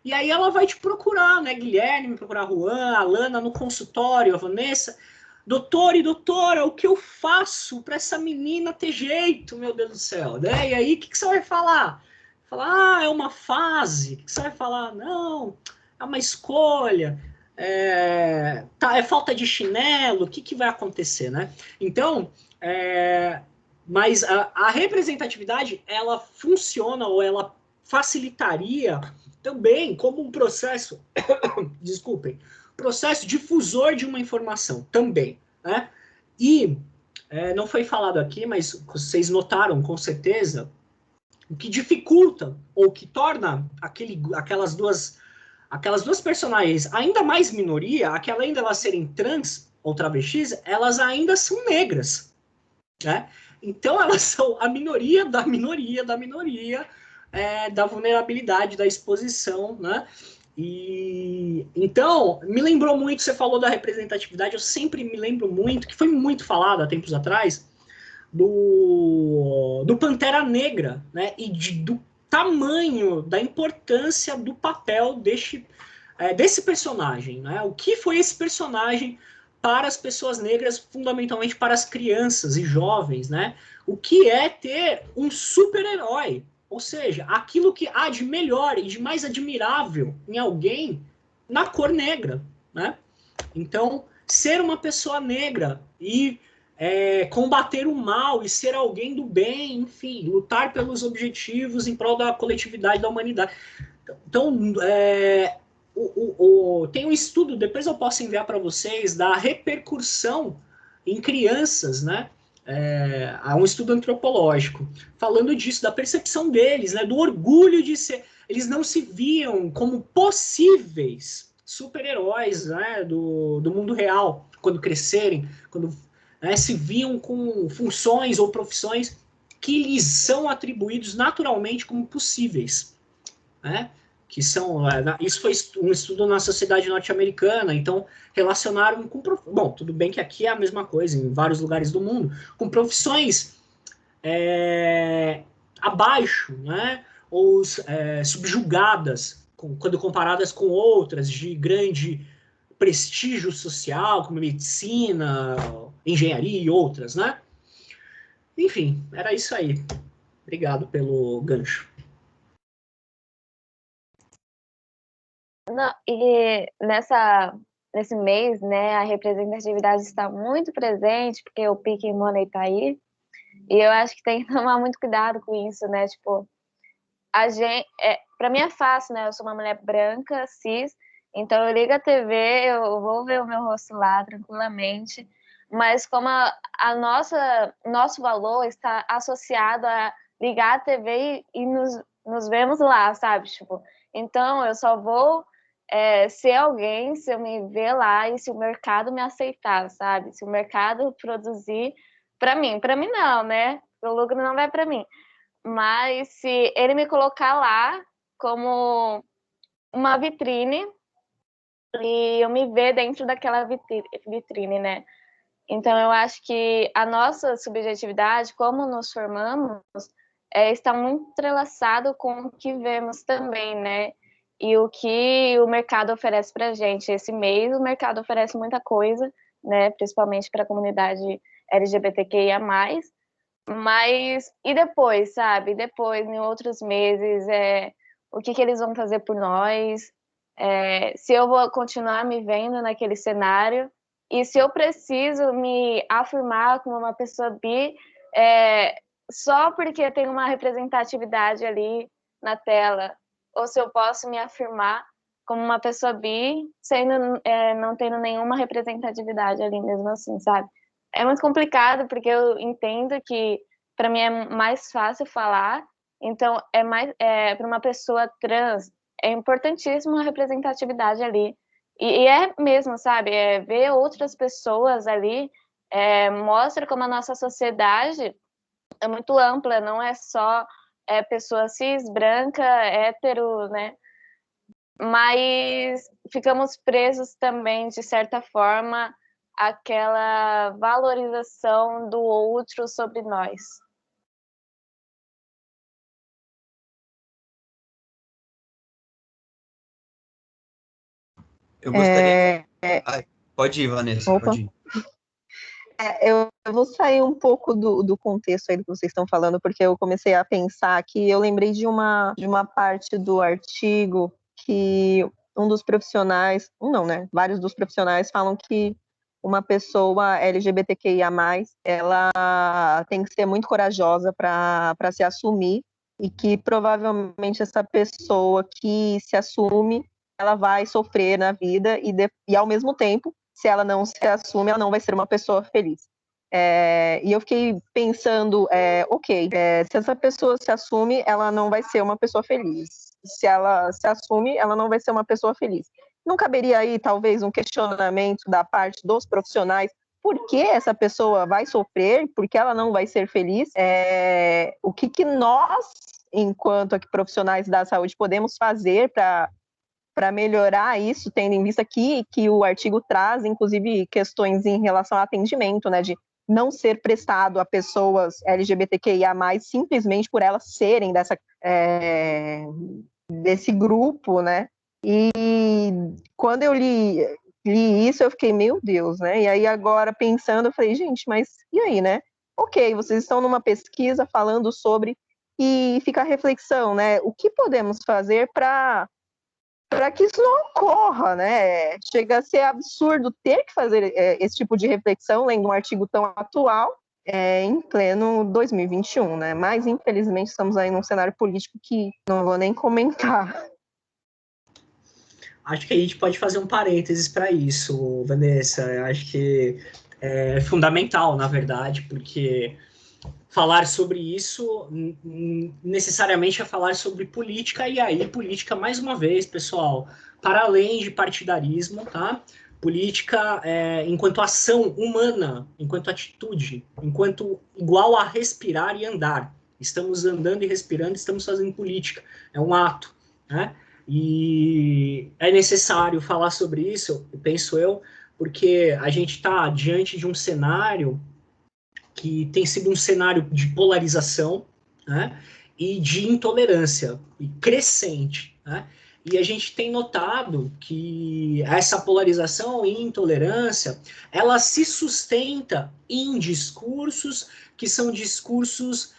E aí ela vai te procurar, né, Guilherme, me procurar Juan, a Lana no consultório, a Vanessa, doutor e doutora, o que eu faço para essa menina ter jeito, meu Deus do céu, né? E aí o que você vai falar? Falar, é uma fase. O que você vai falar? Não, é uma escolha. É falta de chinelo. O que vai acontecer, né? Então, mas a representatividade, ela funciona ou ela facilitaria também como um processo, desculpem, processo difusor de uma informação também, né? E não foi falado aqui, mas vocês notaram com certeza o que dificulta ou que torna aquelas duas personagens ainda mais minoria, aquela ainda elas serem trans ou travestis, elas ainda são negras, né? Então elas são a minoria da minoria da minoria da vulnerabilidade, da exposição, né? E então me lembrou muito, você falou da representatividade, eu sempre me lembro muito, que foi muito falado há tempos atrás, do Pantera Negra, né? E do tamanho, da importância do papel desse personagem, né? O que foi esse personagem para as pessoas negras, fundamentalmente para as crianças e jovens, né? O que é ter um super-herói, ou seja, aquilo que há de melhor e de mais admirável em alguém na cor negra, né? Então, ser uma pessoa negra e combater o mal e ser alguém do bem, enfim, lutar pelos objetivos em prol da coletividade da humanidade. Então, tem um estudo, depois eu posso enviar para vocês, da repercussão em crianças, né? Há um estudo antropológico falando disso, da percepção deles, né? Do orgulho de ser. Eles não se viam como possíveis super-heróis, né? do mundo real, quando crescerem, quando né, se viam com funções ou profissões que lhes são atribuídos naturalmente como possíveis, né? Que são, isso foi um estudo na sociedade norte-americana, então relacionaram com, bom, tudo bem que aqui é a mesma coisa em vários lugares do mundo, com profissões abaixo, né, ou subjugadas, quando comparadas com outras de grande prestígio social, como medicina, engenharia e outras, né? Enfim, era isso aí. Obrigado pelo gancho. Não, e nesse mês, né, a representatividade está muito presente, porque o Pick Money está aí, e eu acho que tem que tomar muito cuidado com isso, né, tipo, a gente, para mim é fácil, né, eu sou uma mulher branca, cis, então eu ligo a TV, eu vou ver o meu rosto lá tranquilamente, mas como nosso valor está associado a ligar a TV e nos vemos lá, sabe, tipo, então eu só vou ser alguém se eu me ver lá e se o mercado me aceitar, sabe? Se o mercado produzir para mim não, né? O lucro não vai para mim. Mas se ele me colocar lá como uma vitrine e eu me ver dentro daquela vitrine, né? Então eu acho que a nossa subjetividade, como nos formamos, está muito entrelaçado com o que vemos também, né? E o que o mercado oferece para a gente. Esse mês o mercado oferece muita coisa, né? Principalmente para a comunidade LGBTQIA+. Mas e depois, sabe? Depois, em outros meses, o que eles vão fazer por nós? Se eu vou continuar me vendo naquele cenário e se eu preciso me afirmar como uma pessoa bi só porque tem uma representatividade ali na tela, ou se eu posso me afirmar como uma pessoa bi, não tendo nenhuma representatividade ali mesmo assim, sabe? É muito complicado, porque eu entendo que para mim é mais fácil falar, então para uma pessoa trans, é importantíssima a representatividade ali. E é mesmo, sabe? Ver outras pessoas ali mostra como a nossa sociedade é muito ampla, não é só pessoa cis, branca, hétero, né? Mas ficamos presos também, de certa forma, àquela valorização do outro sobre nós. Eu gostaria. Pode ir, Vanessa, Opa. pode ir. Eu vou sair um pouco do contexto aí do que vocês estão falando, porque eu comecei a pensar que eu lembrei de uma parte do artigo que um dos profissionais, não, né? Vários dos profissionais falam que uma pessoa LGBTQIA+, ela tem que ser muito corajosa para se assumir, e que provavelmente essa pessoa que se assume, ela vai sofrer na vida e ao mesmo tempo, se ela não se assume, ela não vai ser uma pessoa feliz. E eu fiquei pensando, se essa pessoa se assume, ela não vai ser uma pessoa feliz. Se ela se assume, ela não vai ser uma pessoa feliz. Não caberia aí, talvez, um questionamento da parte dos profissionais, por que essa pessoa vai sofrer, por que ela não vai ser feliz? O que nós, enquanto aqui profissionais da saúde, podemos fazer para melhorar isso, tendo em vista que o artigo traz, inclusive, questões em relação ao atendimento, né, de não ser prestado a pessoas LGBTQIA+, simplesmente por elas serem desse grupo, né? E quando eu li isso, eu fiquei, meu Deus, né? E aí agora, pensando, eu falei, gente, mas e aí, né? Ok, vocês estão numa pesquisa falando sobre, e fica a reflexão, né? O que podemos fazer para que isso não ocorra, né? Chega a ser absurdo ter que fazer esse tipo de reflexão lendo um artigo tão atual em pleno 2021, né? Mas, infelizmente, estamos aí num cenário político que não vou nem comentar. Acho que a gente pode fazer um parênteses para isso, Vanessa. Acho que é fundamental, na verdade, porque falar sobre isso necessariamente é falar sobre política, e aí política, mais uma vez, pessoal, para além de partidarismo, tá? Política enquanto ação humana, enquanto atitude, enquanto igual a respirar e andar. Estamos andando e respirando, estamos fazendo política. É um ato, né? E é necessário falar sobre isso, penso eu, porque a gente está diante de um cenário que tem sido um cenário de polarização, né? E de intolerância crescente, né? E a gente tem notado que essa polarização e intolerância, ela se sustenta em discursos que são discursos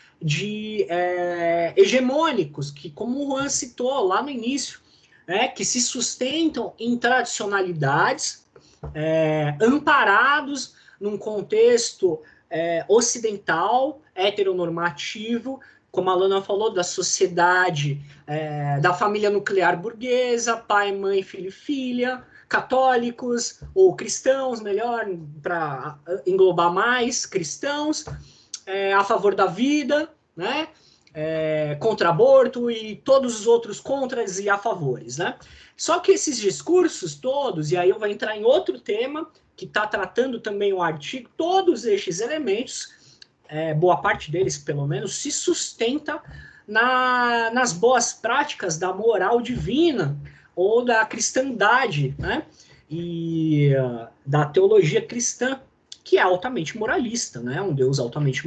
hegemônicos, que, como o Juan citou lá no início, que se sustentam em tradicionalidades, amparados num contexto ocidental, heteronormativo, como a Lana falou, da sociedade, da família nuclear burguesa, pai, mãe, filho e filha, católicos, ou cristãos, melhor, para englobar mais, cristãos, a favor da vida, né? Contra aborto e todos os outros contras e a favores, né? Só que esses discursos todos, e aí eu vou entrar em outro tema, que está tratando também o artigo, todos estes elementos, boa parte deles, pelo menos, se sustenta nas boas práticas da moral divina ou da cristandade, né? E da teologia cristã, que é altamente moralista, né? Um Deus altamente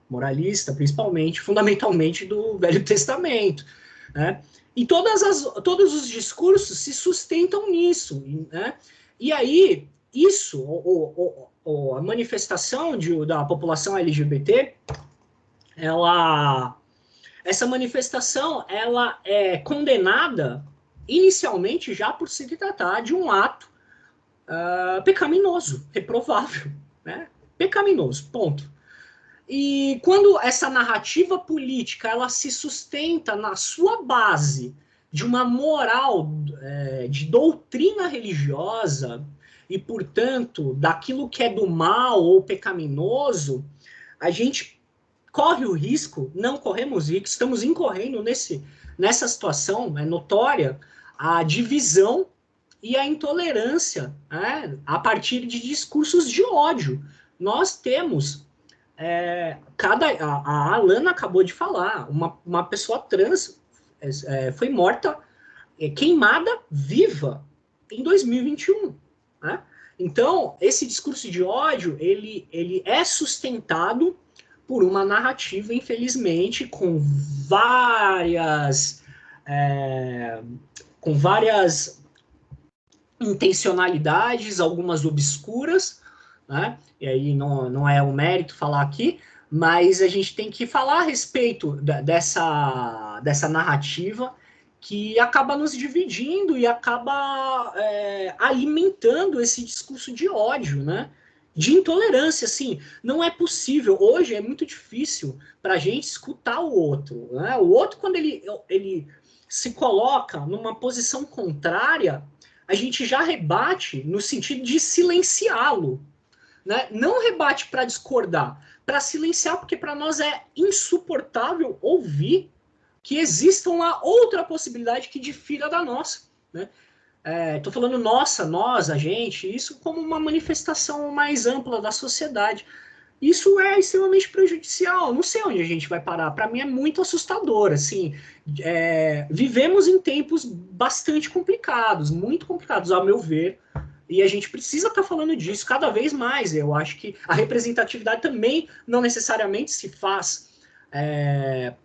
moralista, principalmente, fundamentalmente do Velho Testamento, né? E todos os discursos se sustentam nisso, né? E aí, isso, a manifestação da população LGBT, essa manifestação, ela é condenada inicialmente já por se tratar de um ato pecaminoso, reprovável, né? Pecaminoso, ponto. E quando essa narrativa política ela se sustenta na sua base de uma moral de doutrina religiosa e, portanto, daquilo que é do mal ou pecaminoso, a gente corre o risco, não corremos risco, estamos incorrendo nessa situação notória, a divisão e a intolerância, a partir de discursos de ódio. Nós temos, a Alana acabou de falar, uma pessoa trans foi morta, queimada viva em 2021. Né? Então, esse discurso de ódio, ele é sustentado por uma narrativa, infelizmente, com várias intencionalidades, algumas obscuras, né? E aí não é o mérito falar aqui, mas a gente tem que falar a respeito dessa narrativa que acaba nos dividindo e acaba alimentando esse discurso de ódio, né? De intolerância, assim, não é possível, hoje é muito difícil para a gente escutar o outro, né? O outro, quando ele se coloca numa posição contrária, a gente já rebate no sentido de silenciá-lo, né? Não rebate para discordar, para silenciar, porque para nós é insuportável ouvir que exista uma outra possibilidade que difira da nossa, né? Estou falando nós, a gente, isso como uma manifestação mais ampla da sociedade. Isso é extremamente prejudicial. Não sei onde a gente vai parar. Para mim é muito assustador. Assim, vivemos em tempos bastante complicados, muito complicados, ao meu ver. E a gente precisa estar falando disso cada vez mais. Eu acho que a representatividade também não necessariamente se faz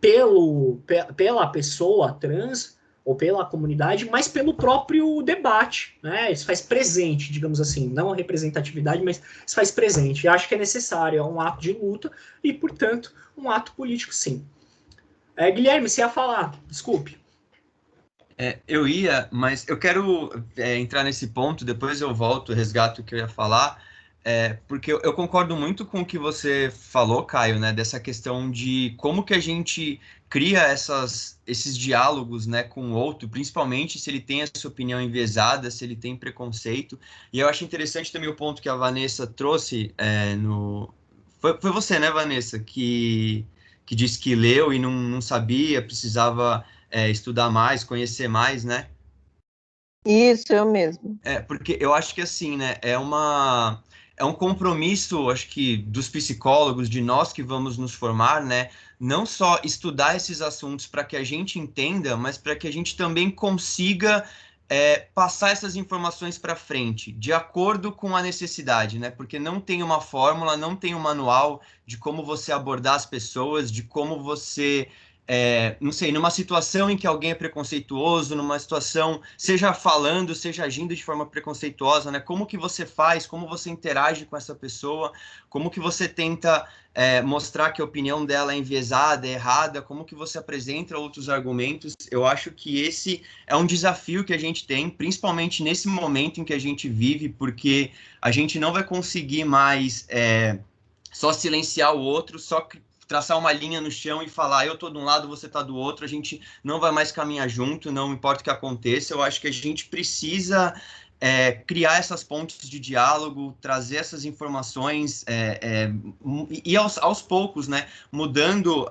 pela pessoa trans ou pela comunidade, mas pelo próprio debate, né? Isso faz presente, digamos assim, não a representatividade, mas isso faz presente. E acho que é necessário, é um ato de luta e, portanto, um ato político, sim. Guilherme, você ia falar, desculpe. Eu ia, mas eu quero entrar nesse ponto, depois eu volto, resgato o que eu ia falar, porque eu concordo muito com o que você falou, Caio, né, dessa questão de como que a gente cria esses diálogos, né, com o outro, principalmente se ele tem essa opinião enviesada, se ele tem preconceito. E eu acho interessante também o ponto que a Vanessa trouxe Foi você, né, Vanessa, que disse que leu e não sabia, precisava estudar mais, conhecer mais, né? Isso, eu mesmo. Porque eu acho que assim, né, é um compromisso, acho que dos psicólogos, de nós que vamos nos formar, né, não só estudar esses assuntos para que a gente entenda, mas para que a gente também consiga passar essas informações para frente, de acordo com a necessidade, né, porque não tem uma fórmula, não tem um manual de como você abordar as pessoas, de como você não sei, numa situação em que alguém é preconceituoso, numa situação, seja falando, seja agindo de forma preconceituosa, né? Como que você faz, como você interage com essa pessoa, como que você tenta mostrar que a opinião dela é enviesada, é errada, como que você apresenta outros argumentos. Eu acho que esse é um desafio que a gente tem, principalmente nesse momento em que a gente vive, porque a gente não vai conseguir mais só silenciar o outro, só traçar uma linha no chão e falar, eu tô de um lado, você tá do outro, a gente não vai mais caminhar junto, não importa o que aconteça. Eu acho que a gente precisa criar essas pontes de diálogo, trazer essas informações e aos poucos, né, mudando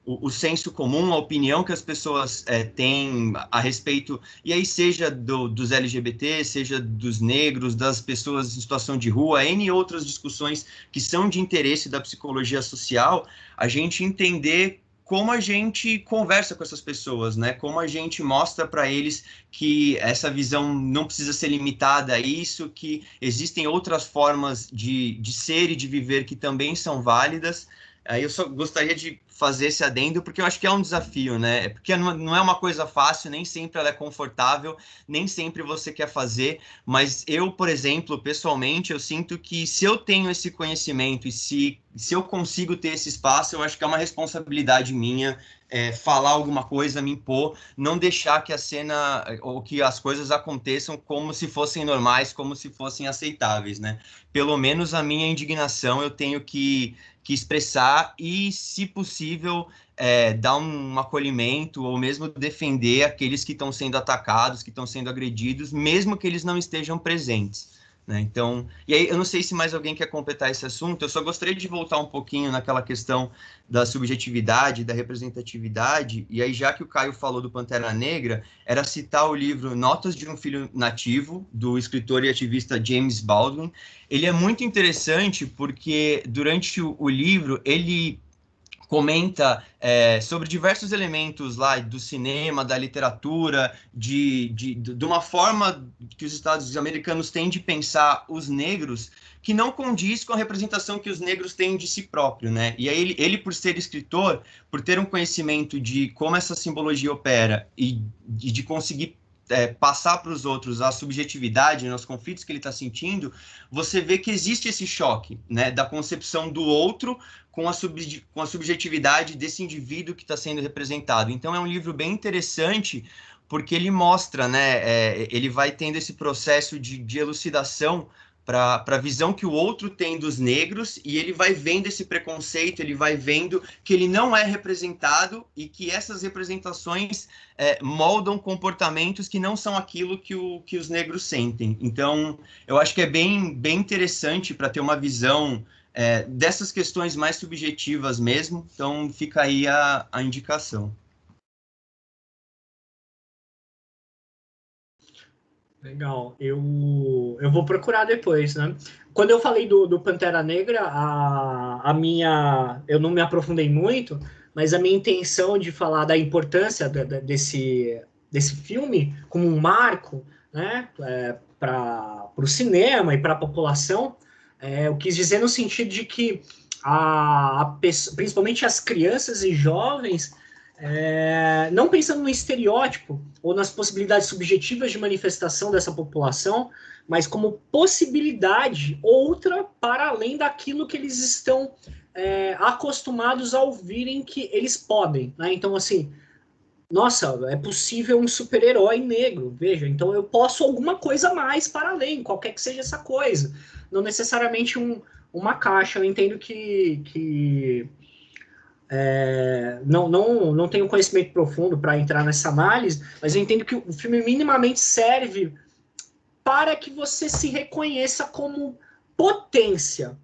o senso comum, a opinião que as pessoas têm a respeito, e aí seja dos LGBT, seja dos negros, das pessoas em situação de rua, N outras discussões que são de interesse da psicologia social, a gente entender como a gente conversa com essas pessoas, né? Como a gente mostra para eles que essa visão não precisa ser limitada a isso, que existem outras formas de ser e de viver que também são válidas. Aí eu só gostaria de fazer esse adendo, porque eu acho que é um desafio, né? Porque não é uma coisa fácil, nem sempre ela é confortável, nem sempre você quer fazer, mas eu, por exemplo, pessoalmente, eu sinto que se eu tenho esse conhecimento e se eu consigo ter esse espaço, eu acho que é uma responsabilidade minha falar alguma coisa, me impor, não deixar que a cena ou que as coisas aconteçam como se fossem normais, como se fossem aceitáveis, né? Pelo menos a minha indignação eu tenho que expressar e, se possível, dar um acolhimento ou mesmo defender aqueles que estão sendo atacados, que estão sendo agredidos, mesmo que eles não estejam presentes, né? Então, e aí eu não sei se mais alguém quer completar esse assunto, eu só gostaria de voltar um pouquinho naquela questão da subjetividade, da representatividade, e aí já que o Caio falou do Pantera Negra, era citar o livro Notas de um Filho Nativo, do escritor e ativista James Baldwin. Ele é muito interessante porque durante o livro ele comenta sobre diversos elementos lá do cinema, da literatura, de uma forma que os Estados americanos têm de pensar os negros que não condiz com a representação que os negros têm de si próprio, né? E aí ele por ser escritor, por ter um conhecimento de como essa simbologia opera e de conseguir passar para os outros a subjetividade, né, os conflitos que ele está sentindo, você vê que existe esse choque, né, da concepção do outro com a subjetividade desse indivíduo que está sendo representado. Então é um livro bem interessante, porque ele mostra, né, ele vai tendo esse processo de elucidação para a visão que o outro tem dos negros, e ele vai vendo esse preconceito, ele vai vendo que ele não é representado e que essas representações moldam comportamentos que não são aquilo que os negros sentem. Então, eu acho que é bem interessante para ter uma visão dessas questões mais subjetivas mesmo. Então, fica aí a indicação. Legal, eu vou procurar depois, né? Quando eu falei do Pantera Negra, eu não me aprofundei muito, mas a minha intenção de falar da importância desse filme como um marco, né, para o cinema e para a população, eu quis dizer no sentido de que principalmente as crianças e jovens, não pensando no estereótipo ou nas possibilidades subjetivas de manifestação dessa população, mas como possibilidade outra para além daquilo que eles estão acostumados a ouvirem que eles podem, né? Então, assim, nossa, é possível um super-herói negro, veja, então eu posso alguma coisa mais para além, qualquer que seja essa coisa, não necessariamente uma caixa. Eu entendo que não tenho conhecimento profundo para entrar nessa análise, mas eu entendo que o filme minimamente serve para que você se reconheça como potência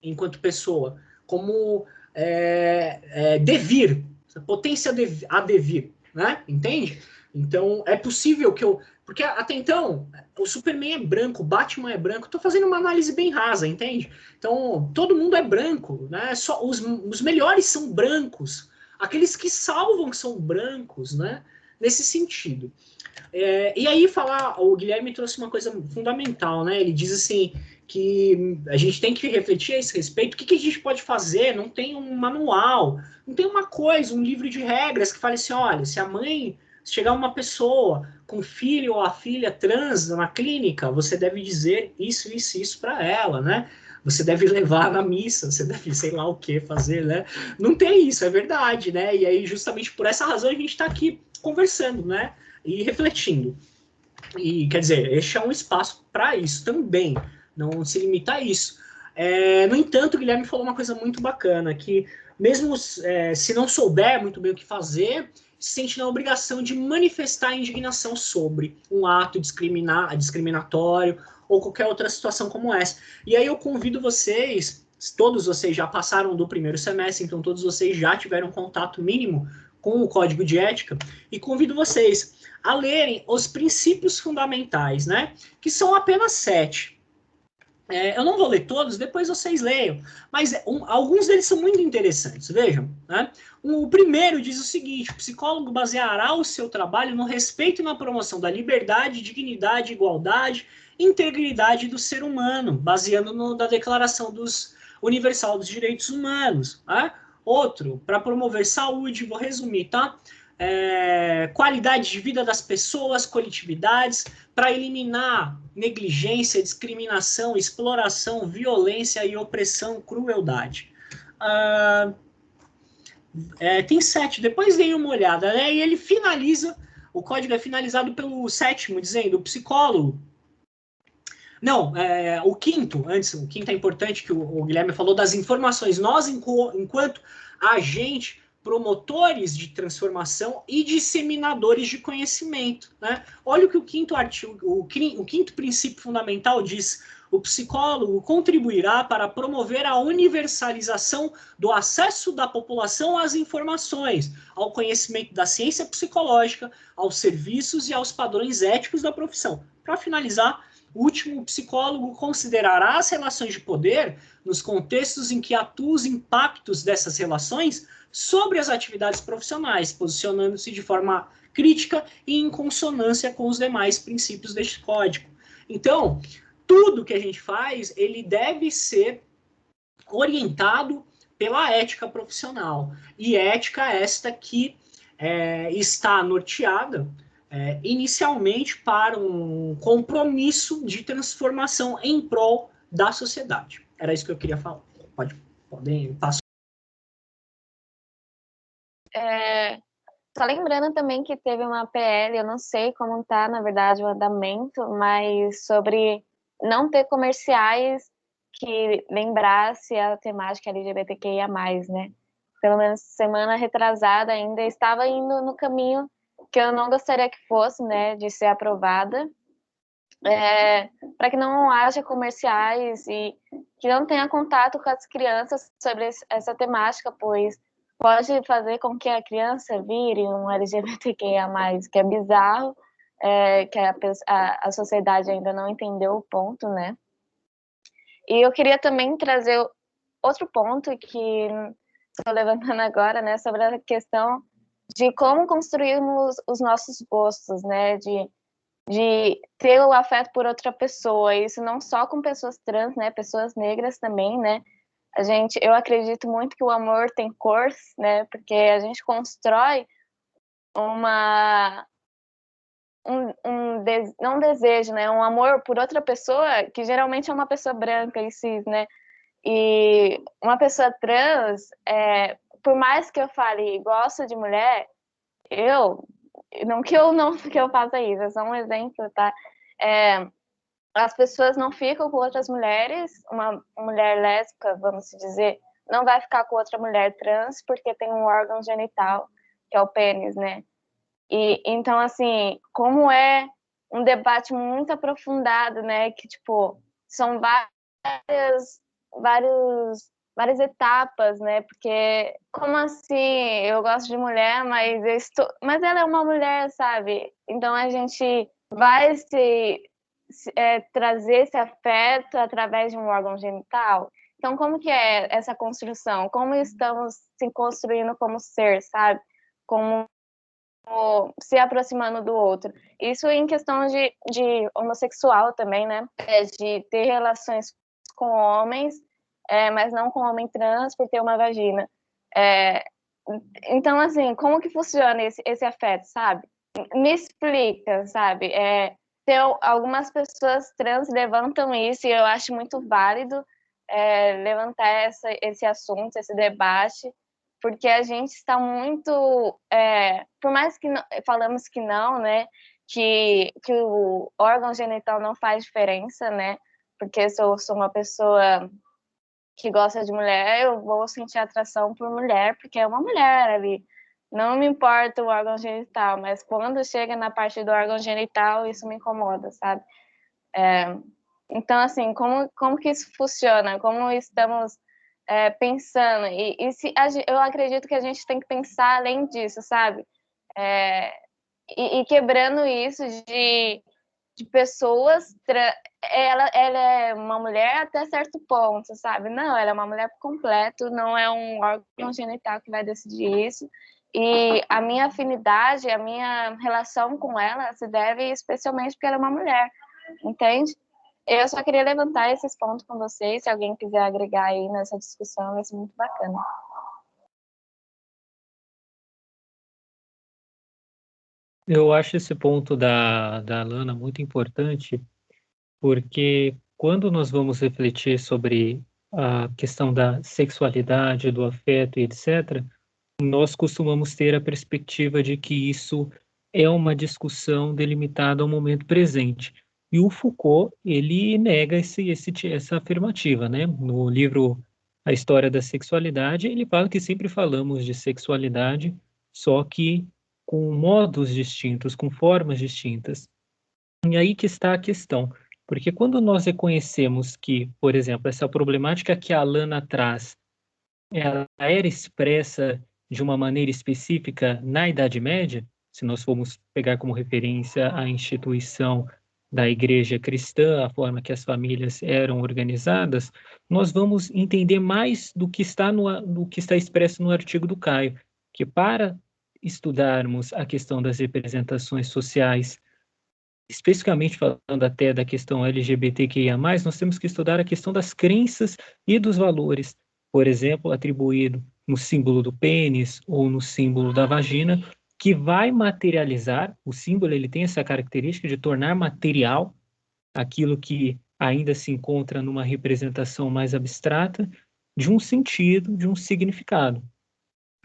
enquanto pessoa, como devir, potência a devir, né? Entende? Então, é possível que eu Porque até então, o Superman é branco, o Batman é branco. Estou fazendo uma análise bem rasa, entende? Então, todo mundo é branco, né? Só os melhores são brancos. Aqueles que salvam são brancos, né? Nesse sentido. E aí o Guilherme trouxe uma coisa fundamental, né? Ele diz assim que a gente tem que refletir a esse respeito. O que a gente pode fazer? Não tem um manual, não tem uma coisa, um livro de regras que fale assim, olha, se chegar uma pessoa com filho ou a filha trans na clínica, você deve dizer isso, isso, isso para ela, né? Você deve levar na missa, você deve sei lá o que fazer, né? Não tem isso, é verdade, né? E aí, justamente por essa razão, a gente está aqui conversando, né? E refletindo. E, quer dizer, este é um espaço para isso também, não se limita a isso. No entanto, o Guilherme falou uma coisa muito bacana, que mesmo se não souber muito bem o que fazer, se sente na obrigação de manifestar a indignação sobre um ato discriminatório ou qualquer outra situação como essa. E aí eu convido vocês, todos vocês já passaram do primeiro semestre, então todos vocês já tiveram contato mínimo com o Código de Ética, e convido vocês a lerem os princípios fundamentais, né? Que são apenas 7. Eu não vou ler todos, depois vocês leiam, mas alguns deles são muito interessantes, vejam, né? O primeiro diz o seguinte: o psicólogo baseará o seu trabalho no respeito e na promoção da liberdade, dignidade, igualdade, integridade do ser humano, baseando na Declaração Universal dos Direitos Humanos, tá? Outro, para promover saúde, vou resumir, tá? Qualidade de vida das pessoas, coletividades, para eliminar negligência, discriminação, exploração, violência e opressão, crueldade. Tem 7, depois dei uma olhada, né? E ele finaliza, o código é finalizado pelo 7º, dizendo: o psicólogo. Não, o quinto é importante, que o Guilherme falou das informações. Nós, enquanto agente, promotores de transformação e disseminadores de conhecimento, né? Olha o que o quinto artigo, o quinto princípio fundamental diz: o psicólogo contribuirá para promover a universalização do acesso da população às informações, ao conhecimento da ciência psicológica, aos serviços e aos padrões éticos da profissão. Para finalizar, o último, psicólogo considerará as relações de poder nos contextos em que atuam os impactos dessas relações sobre as atividades profissionais, posicionando-se de forma crítica e em consonância com os demais princípios deste código. Então, tudo que a gente faz, ele deve ser orientado pela ética profissional. E ética esta que está norteada inicialmente para um compromisso de transformação em prol da sociedade. Era isso que eu queria falar. Podem passar. Só lembrando também que teve uma PL, eu não sei como está, na verdade, o andamento, mas sobre não ter comerciais que lembrasse a temática LGBTQIA+, né? Pelo menos semana retrasada ainda estava indo no caminho que eu não gostaria que fosse, né, de ser aprovada, para que não haja comerciais e que não tenha contato com as crianças sobre essa temática, pois pode fazer com que a criança vire um LGBTQIA+, que é bizarro, que a sociedade ainda não entendeu o ponto, né? E eu queria também trazer outro ponto que estou levantando agora, né, sobre a questão de como construirmos os nossos gostos, né, de ter o afeto por outra pessoa, isso não só com pessoas trans, né, pessoas negras também, né, eu acredito muito que o amor tem cores, né, porque a gente constrói não um desejo, né, um amor por outra pessoa, que geralmente é uma pessoa branca e cis, né, e uma pessoa trans, por mais que eu fale gosto de mulher, não que eu faça isso, é só um exemplo, tá? As pessoas não ficam com outras mulheres, uma mulher lésbica, vamos dizer, não vai ficar com outra mulher trans porque tem um órgão genital, que é o pênis, né? E então, assim, como é um debate muito aprofundado, né? Que, tipo, são várias etapas, né? Porque, como assim? Eu gosto de mulher, mas ela é uma mulher, sabe? Então, a gente vai trazer esse afeto através de um órgão genital? Então, como que é essa construção? Como estamos se construindo como ser, sabe? Como se aproximando do outro. Isso em questão de homossexual também, né? De ter relações com homens, mas não com homem trans por ter uma vagina. Então, assim, como que funciona esse afeto, sabe? Me explica, sabe? Algumas pessoas trans levantam isso e eu acho muito válido levantar esse assunto, esse debate, porque a gente está muito, por mais que falamos que não, né, que o órgão genital não faz diferença, né, porque se eu sou uma pessoa que gosta de mulher, eu vou sentir atração por mulher, porque é uma mulher ali. Não me importa o órgão genital, mas quando chega na parte do órgão genital, isso me incomoda, sabe? Então, assim, como que isso funciona? Como estamos pensando? Eu acredito que a gente tem que pensar além disso, sabe? E quebrando isso de pessoas. Ela é uma mulher até certo ponto, sabe? Não, ela é uma mulher por completo, não é um órgão genital que vai decidir isso. E a minha afinidade, a minha relação com ela se deve especialmente porque ela é uma mulher, entende? Eu só queria levantar esses pontos com vocês, se alguém quiser agregar aí nessa discussão, vai ser muito bacana. Eu acho esse ponto da Alana muito importante, porque quando nós vamos refletir sobre a questão da sexualidade, do afeto e etc., nós costumamos ter a perspectiva de que isso é uma discussão delimitada ao momento presente. E o Foucault, ele nega essa afirmativa, né? No livro A História da Sexualidade, ele fala que sempre falamos de sexualidade, só que com modos distintos, com formas distintas. E aí que está a questão, porque quando nós reconhecemos que, por exemplo, essa problemática que a Alana traz, ela era expressa de uma maneira específica na Idade Média, se nós formos pegar como referência a instituição da Igreja Cristã, a forma que as famílias eram organizadas, nós vamos entender mais do que está expresso no artigo do Caio, que para estudarmos a questão das representações sociais, especificamente falando até da questão LGBTQIA+, nós temos que estudar a questão das crenças e dos valores, por exemplo, atribuído no símbolo do pênis ou no símbolo da vagina, que vai materializar, o símbolo ele tem essa característica de tornar material aquilo que ainda se encontra numa representação mais abstrata, de um sentido, de um significado.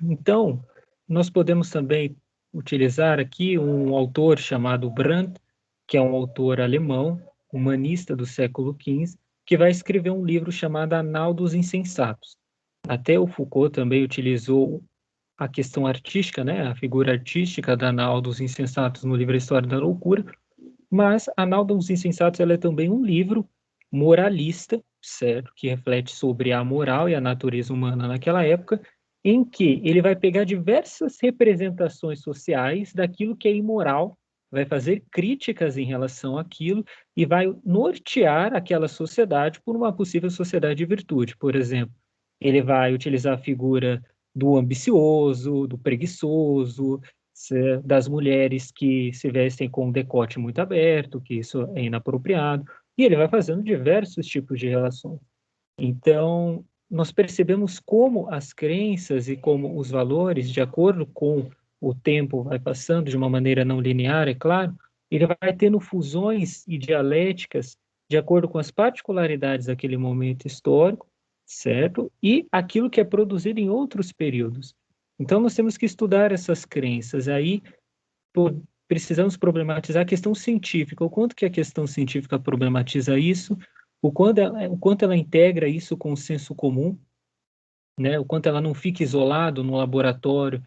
Então, nós podemos também utilizar aqui um autor chamado Brandt, que é um autor alemão, humanista do século XV, que vai escrever um livro chamado Anal dos Insensatos. Até o Foucault também utilizou a questão artística, né, a figura artística da Anal dos Insensatos no livro A História da Loucura, mas Anal dos Insensatos ela é também um livro moralista, certo, que reflete sobre a moral e a natureza humana naquela época, em que ele vai pegar diversas representações sociais daquilo que é imoral, vai fazer críticas em relação àquilo e vai nortear aquela sociedade por uma possível sociedade de virtude. Por exemplo, ele vai utilizar a figura do ambicioso, do preguiçoso, das mulheres que se vestem com um decote muito aberto, que isso é inapropriado, e ele vai fazendo diversos tipos de relações. Então, nós percebemos como as crenças e como os valores, de acordo com o tempo vai passando de uma maneira não linear, é claro, ele vai tendo fusões e dialéticas de acordo com as particularidades daquele momento histórico, certo? E aquilo que é produzido em outros períodos. Então, nós temos que estudar essas crenças. Aí, precisamos problematizar a questão científica. O quanto que a questão científica problematiza isso, o quanto ela integra isso com o senso comum, né? O quanto ela não fica isolado no laboratório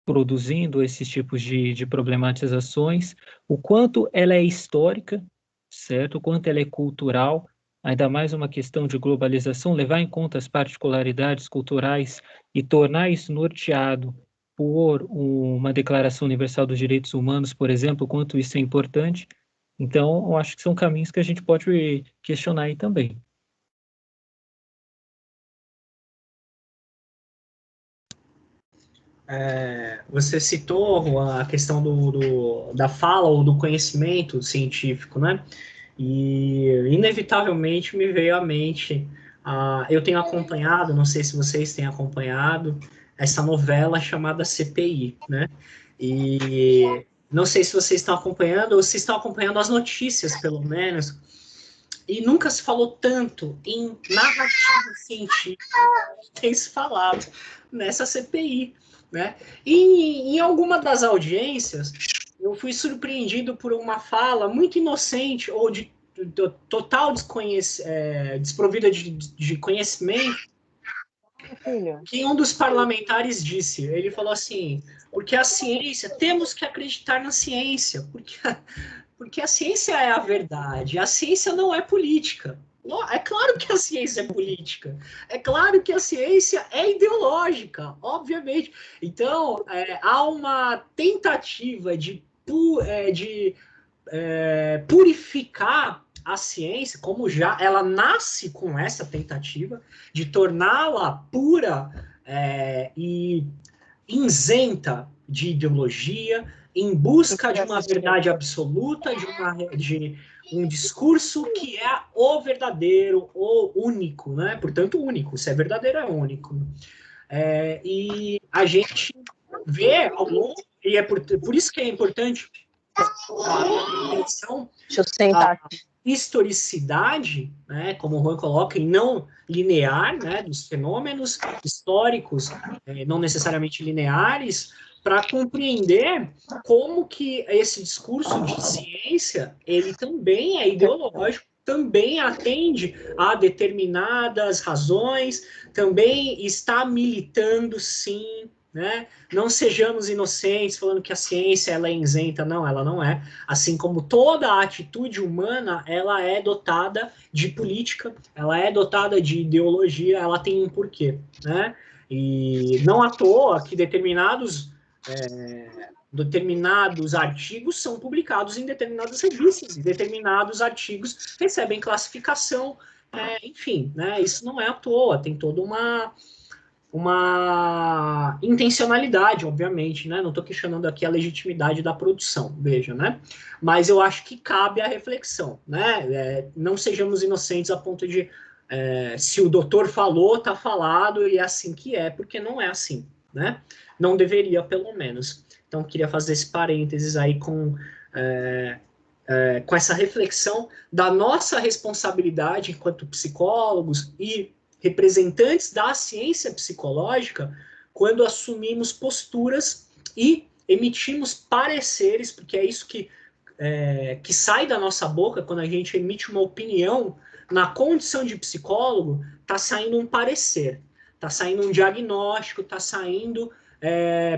produzindo esses tipos de problematizações, o quanto ela é histórica, certo? O quanto ela é cultural, ainda mais uma questão de globalização, levar em conta as particularidades culturais e tornar isso norteado por uma Declaração Universal dos Direitos Humanos, por exemplo, o quanto isso é importante. Então, eu acho que são caminhos que a gente pode questionar aí também. Você citou, Juan, a questão da fala ou do conhecimento científico, né? E, inevitavelmente, me veio à mente, eu tenho acompanhado, não sei se vocês têm acompanhado, essa novela chamada CPI, né? E não sei se vocês estão acompanhando, ou se estão acompanhando as notícias, pelo menos, e nunca se falou tanto em narrativa científica que tem se falado nessa CPI, né? E em alguma das audiências, eu fui surpreendido por uma fala muito inocente ou de total desprovida de conhecimento, que um dos parlamentares disse. Ele falou assim, porque a ciência, temos que acreditar na ciência, porque a ciência é a verdade, a ciência não é política. É claro que a ciência é política, é claro que a ciência é ideológica, obviamente. Então, há uma tentativa de purificar a ciência, como já ela nasce com essa tentativa de torná-la pura e isenta de ideologia, em busca de uma verdade absoluta, de um discurso que é o verdadeiro, o único, né? Portanto, único. Se é verdadeiro, é único. E a gente vê ao longo, e é por isso que é importante a atenção à historicidade, né, como o Juan coloca, e não linear, né, dos fenômenos históricos, não necessariamente lineares, para compreender como que esse discurso de ciência, ele também é ideológico, também atende a determinadas razões, também está militando, sim, né? Não sejamos inocentes falando que a ciência ela é isenta, não, ela não é. Assim como toda a atitude humana, ela é dotada de política, ela é dotada de ideologia, ela tem um porquê, né? E não à toa que determinados artigos são publicados em determinadas revistas, e determinados artigos recebem classificação, enfim, né? Isso não é à toa, tem toda uma intencionalidade, obviamente, né? Não estou questionando aqui a legitimidade da produção, veja, né? Mas eu acho que cabe a reflexão, né? Não sejamos inocentes a ponto de se o doutor falou, está falado e é assim que é, porque não é assim, né? Não deveria, pelo menos. Então, queria fazer esse parênteses aí com essa reflexão da nossa responsabilidade enquanto psicólogos e representantes da ciência psicológica quando assumimos posturas e emitimos pareceres, porque é isso que sai da nossa boca quando a gente emite uma opinião. Na condição de psicólogo, está saindo um parecer, está saindo um diagnóstico, está saindo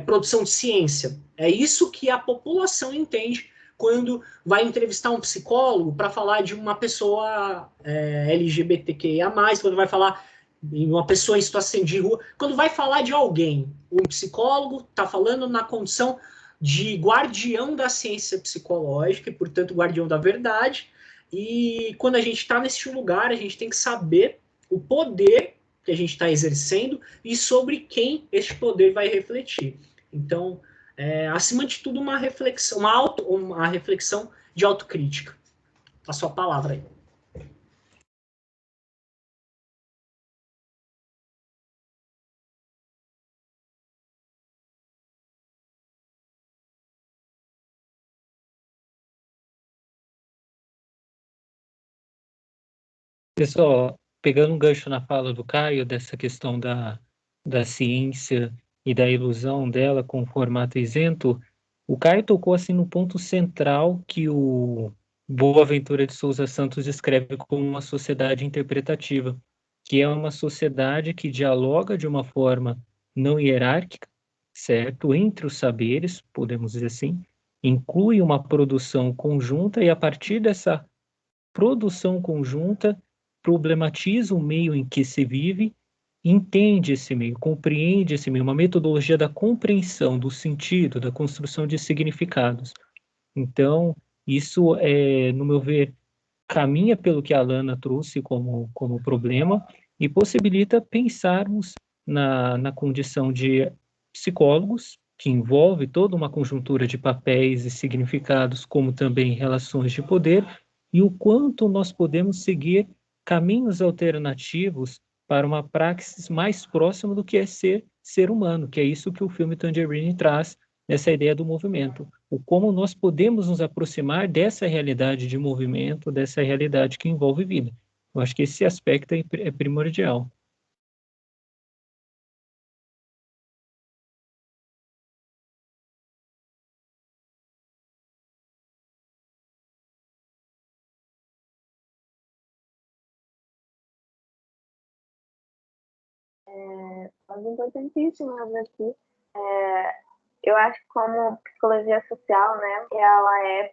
produção de ciência. É isso que a população entende quando vai entrevistar um psicólogo para falar de uma pessoa LGBTQIA+, quando vai falar de uma pessoa em situação de rua, quando vai falar de alguém. Um psicólogo está falando na condição de guardião da ciência psicológica e, portanto, guardião da verdade. E quando a gente está nesse lugar, a gente tem que saber o poder que a gente está exercendo e sobre quem este poder vai refletir. Então, acima de tudo, uma reflexão, uma reflexão de autocrítica. A sua palavra aí. Pessoal, pegando um gancho na fala do Caio, dessa questão da ciência e da ilusão dela com o formato isento, o Caio tocou assim no ponto central que o Boaventura de Souza Santos descreve como uma sociedade interpretativa, que é uma sociedade que dialoga de uma forma não hierárquica, certo? Entre os saberes, podemos dizer assim, inclui uma produção conjunta e a partir dessa produção conjunta problematiza o meio em que se vive, entende esse meio, compreende esse meio, uma metodologia da compreensão do sentido, da construção de significados. Então, Isso, no meu ver, caminha pelo que a Alana trouxe como problema e possibilita pensarmos na condição de psicólogos, que envolve toda uma conjuntura de papéis e significados, como também relações de poder, e o quanto nós podemos seguir caminhos alternativos para uma praxis mais próxima do que é ser humano, que é isso que o filme Tangerine traz, nessa ideia do movimento. O como nós podemos nos aproximar dessa realidade de movimento, dessa realidade que envolve vida. Eu acho que esse aspecto é primordial. Mas importantíssimas aqui. Eu acho que como psicologia social, né, ela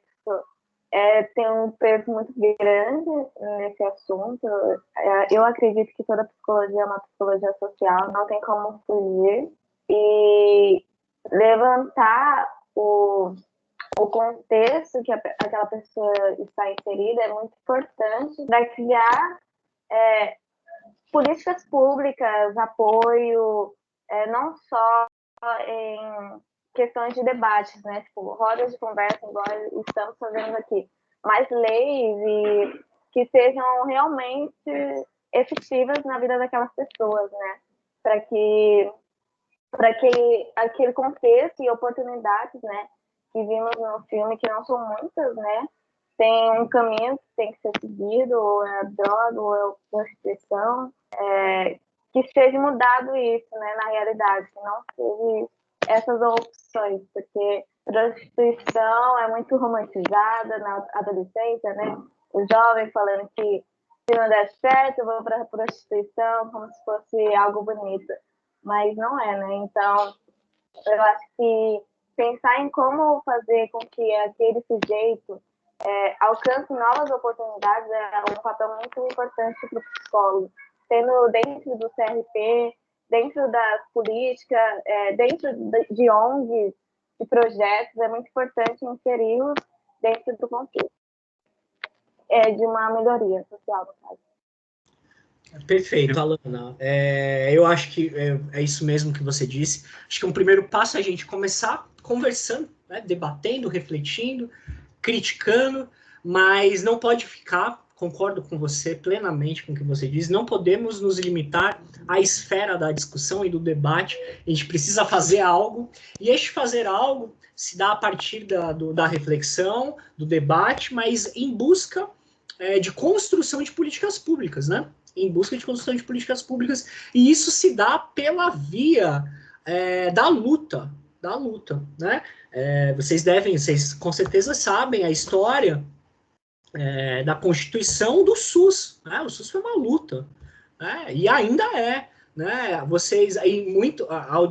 tem um peso muito grande nesse assunto. Eu acredito que toda psicologia é uma psicologia social, não tem como fugir. E levantar o contexto que aquela pessoa está inserida é muito importante para criar políticas públicas, apoio, não só em questões de debates, né? Tipo, rodas de conversa, igual estamos fazendo aqui, mas leis que sejam realmente efetivas na vida daquelas pessoas, né? Para que aquele contexto e oportunidades, né, que vimos no filme, que não são muitas, né, tem um caminho que tem que ser seguido, ou é a droga, ou é a prostituição, que seja mudado isso, né, na realidade, que não seja essas opções, porque prostituição é muito romantizada na adolescência, né, o jovem falando que se não der certo, eu vou para a prostituição, como se fosse algo bonito, mas não é, né, então eu acho que pensar em como fazer com que aquele sujeito alcance novas oportunidades é um papel muito importante para o psicólogo, sendo dentro do CRP, dentro das políticas, dentro de ONGs, de projetos, é muito importante inseri-los dentro do contexto de uma melhoria social, no caso. Perfeito, Alana. Eu acho que é isso mesmo que você disse. Acho que um primeiro passo é a gente começar conversando, né, debatendo, refletindo, criticando, mas não pode ficar, concordo com você plenamente com o que você diz, não podemos nos limitar à esfera da discussão e do debate, a gente precisa fazer algo, e este fazer algo se dá a partir da reflexão, do debate, mas em busca de construção de políticas públicas, né? Em busca de construção de políticas públicas, e isso se dá pela via da luta, né? Vocês com certeza sabem a história da constituição do SUS, né? O SUS foi uma luta, né? E ainda é, né? A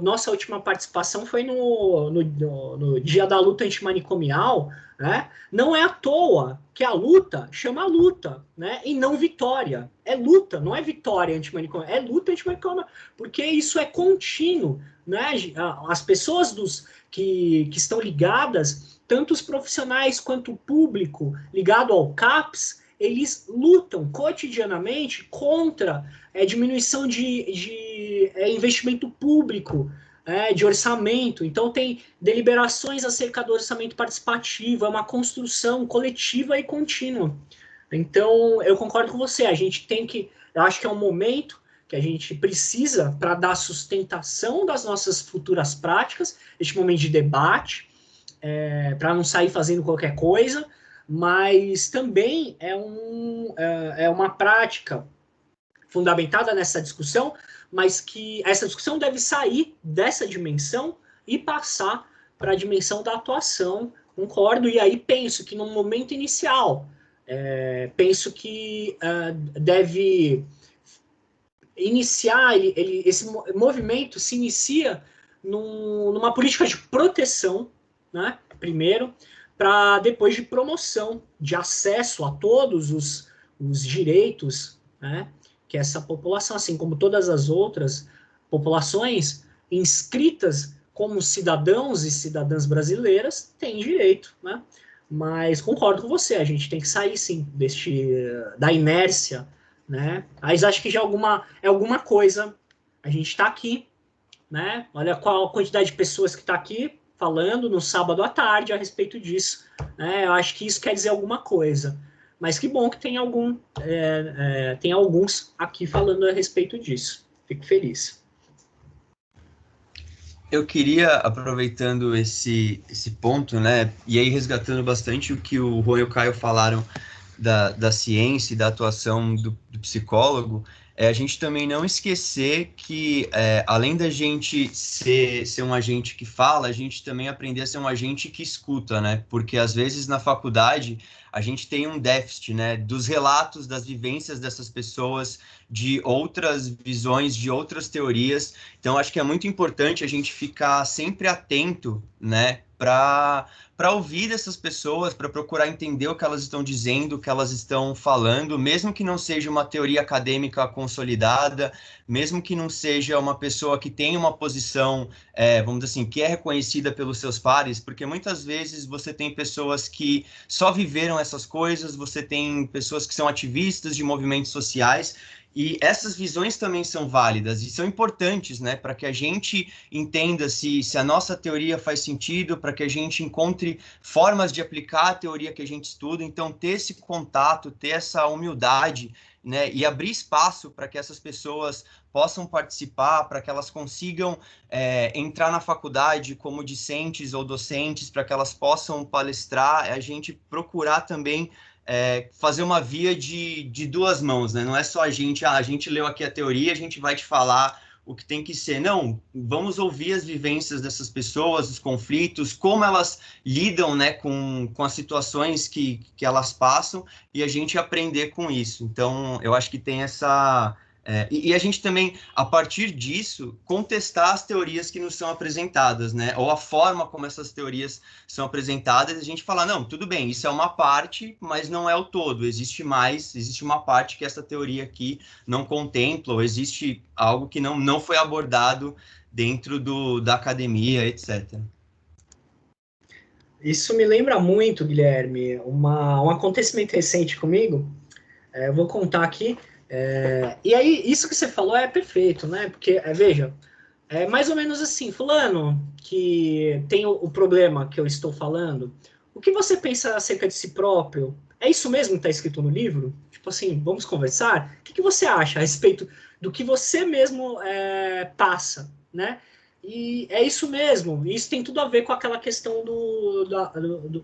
nossa última participação foi no dia da luta antimanicomial, né? Não é à toa que a luta chama luta, né? E não vitória. É luta, não é vitória antimanicomial, é luta antimanicomial, porque isso é contínuo, né? As pessoas que estão ligadas, tanto os profissionais quanto o público ligado ao CAPS, eles lutam cotidianamente contra diminuição de investimento público, de orçamento. Então, tem deliberações acerca do orçamento participativo, é uma construção coletiva e contínua. Então, eu concordo com você, eu acho que é um momento que a gente precisa para dar sustentação das nossas futuras práticas, este momento de debate, para não sair fazendo qualquer coisa, mas também é uma prática fundamentada nessa discussão, mas que essa discussão deve sair dessa dimensão e passar para a dimensão da atuação, concordo, e aí penso que no momento inicial, penso que deve iniciar, esse movimento se inicia numa política de proteção, né, primeiro, para depois de promoção, de acesso a todos os direitos, né, que essa população, assim como todas as outras populações inscritas como cidadãos e cidadãs brasileiras, tem direito, né, Mas concordo com você, a gente tem que sair, sim, da inércia, né? Mas acho que já é alguma coisa, a gente está aqui, né? Olha qual a quantidade de pessoas que está aqui falando no sábado à tarde a respeito disso, né? Eu acho que isso quer dizer alguma coisa. Mas que bom que tem tem alguns aqui falando a respeito disso. Fico feliz. Eu queria, aproveitando esse ponto, né, e aí resgatando bastante o que o Juan e o Caio falaram da ciência e da atuação do psicólogo, a gente também não esquecer que, além da gente ser um agente que fala, a gente também aprender a ser um agente que escuta, né? Porque, às vezes, na faculdade, a gente tem um déficit, né? Dos relatos, das vivências dessas pessoas, de outras visões, de outras teorias. Então, acho que é muito importante a gente ficar sempre atento, né? Para ouvir essas pessoas, para procurar entender o que elas estão dizendo, o que elas estão falando, mesmo que não seja uma teoria acadêmica consolidada, mesmo que não seja uma pessoa que tem uma posição, vamos dizer assim, que é reconhecida pelos seus pares, porque muitas vezes você tem pessoas que só viveram essas coisas, você tem pessoas que são ativistas de movimentos sociais, e essas visões também são válidas e são importantes, né, para que a gente entenda se a nossa teoria faz sentido, para que a gente encontre formas de aplicar a teoria que a gente estuda. Então, ter esse contato, ter essa humildade, né, e abrir espaço para que essas pessoas possam participar, para que elas consigam entrar na faculdade como discentes ou docentes, para que elas possam palestrar, a gente procurar também fazer uma via de duas mãos, né? Não é só a gente leu aqui a teoria, a gente vai te falar o que tem que ser. Não, vamos ouvir as vivências dessas pessoas, os conflitos, como elas lidam, né, com as situações que elas passam, e a gente aprender com isso. Então, eu acho que tem essa... e a gente também, a partir disso, contestar as teorias que nos são apresentadas, né? Ou a forma como essas teorias são apresentadas, a gente falar, não, tudo bem, isso é uma parte, mas não é o todo. Existe uma parte que essa teoria aqui não contempla, ou existe algo que não foi abordado dentro da academia, etc. Isso me lembra muito, Guilherme, um acontecimento recente comigo. Eu vou contar aqui. E aí, isso que você falou é perfeito, né? Porque, veja, é mais ou menos assim, fulano, que tem o problema que eu estou falando, o que você pensa acerca de si próprio? É isso mesmo que está escrito no livro? Tipo assim, vamos conversar? O que você acha a respeito do que você mesmo passa, né? E é isso mesmo, isso tem tudo a ver com aquela questão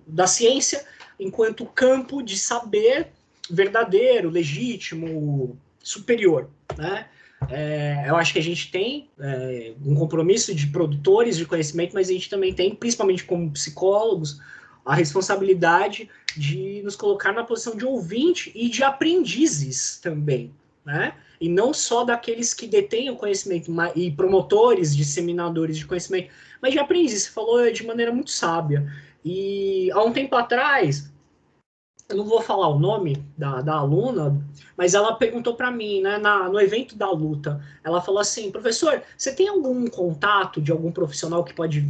da ciência enquanto campo de saber verdadeiro, legítimo, superior, né? Eu acho que a gente tem um compromisso de produtores de conhecimento, mas a gente também tem, principalmente como psicólogos, a responsabilidade de nos colocar na posição de ouvinte e de aprendizes também, né? E não só daqueles que detêm o conhecimento e promotores, disseminadores de conhecimento, mas de aprendizes. Você falou de maneira muito sábia. E há um tempo atrás, eu não vou falar o nome da aluna, mas ela perguntou para mim, né, no evento da luta, ela falou assim, professor, você tem algum contato de algum profissional que pode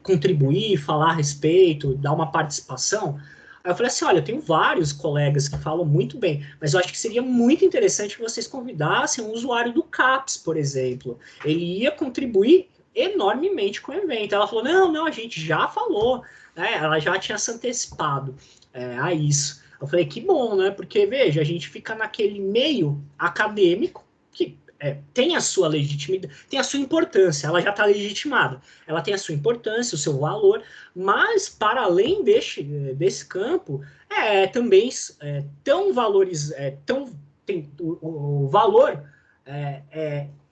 contribuir, falar a respeito, dar uma participação? Aí eu falei assim, olha, eu tenho vários colegas que falam muito bem, mas eu acho que seria muito interessante que vocês convidassem um usuário do CAPS, por exemplo. Ele ia contribuir enormemente com o evento. Ela falou, não, a gente já falou, né? Ela já tinha se antecipado a isso. Eu falei, que bom, né? Porque, veja, a gente fica naquele meio acadêmico que tem a sua legitimidade, tem a sua importância, ela já está legitimada, ela tem a sua importância, o seu valor, mas para além desse campo, também tão tem o valor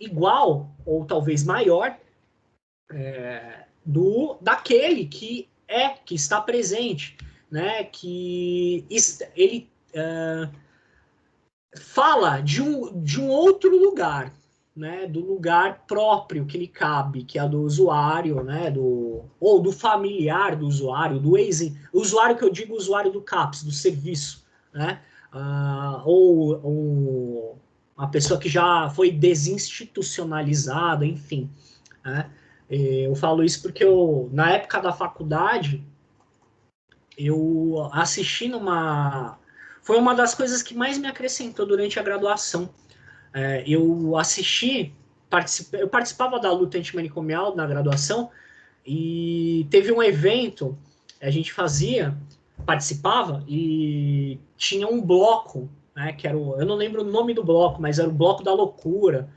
igual ou talvez maior daquele que está presente, né? Que ele fala de um outro lugar, né? Do lugar próprio que lhe cabe, que é do usuário, né? Ou do familiar do usuário, usuário que eu digo usuário do CAPS, do serviço, né? Ou uma pessoa que já foi desinstitucionalizada, enfim, né? Eu falo isso porque na época da faculdade, eu assisti numa... Foi uma das coisas que mais me acrescentou durante a graduação. Eu eu participava da luta antimanicomial na graduação, e teve um evento, a gente participava, e tinha um bloco, né, que era eu não lembro o nome do bloco, mas era o Bloco da Loucura,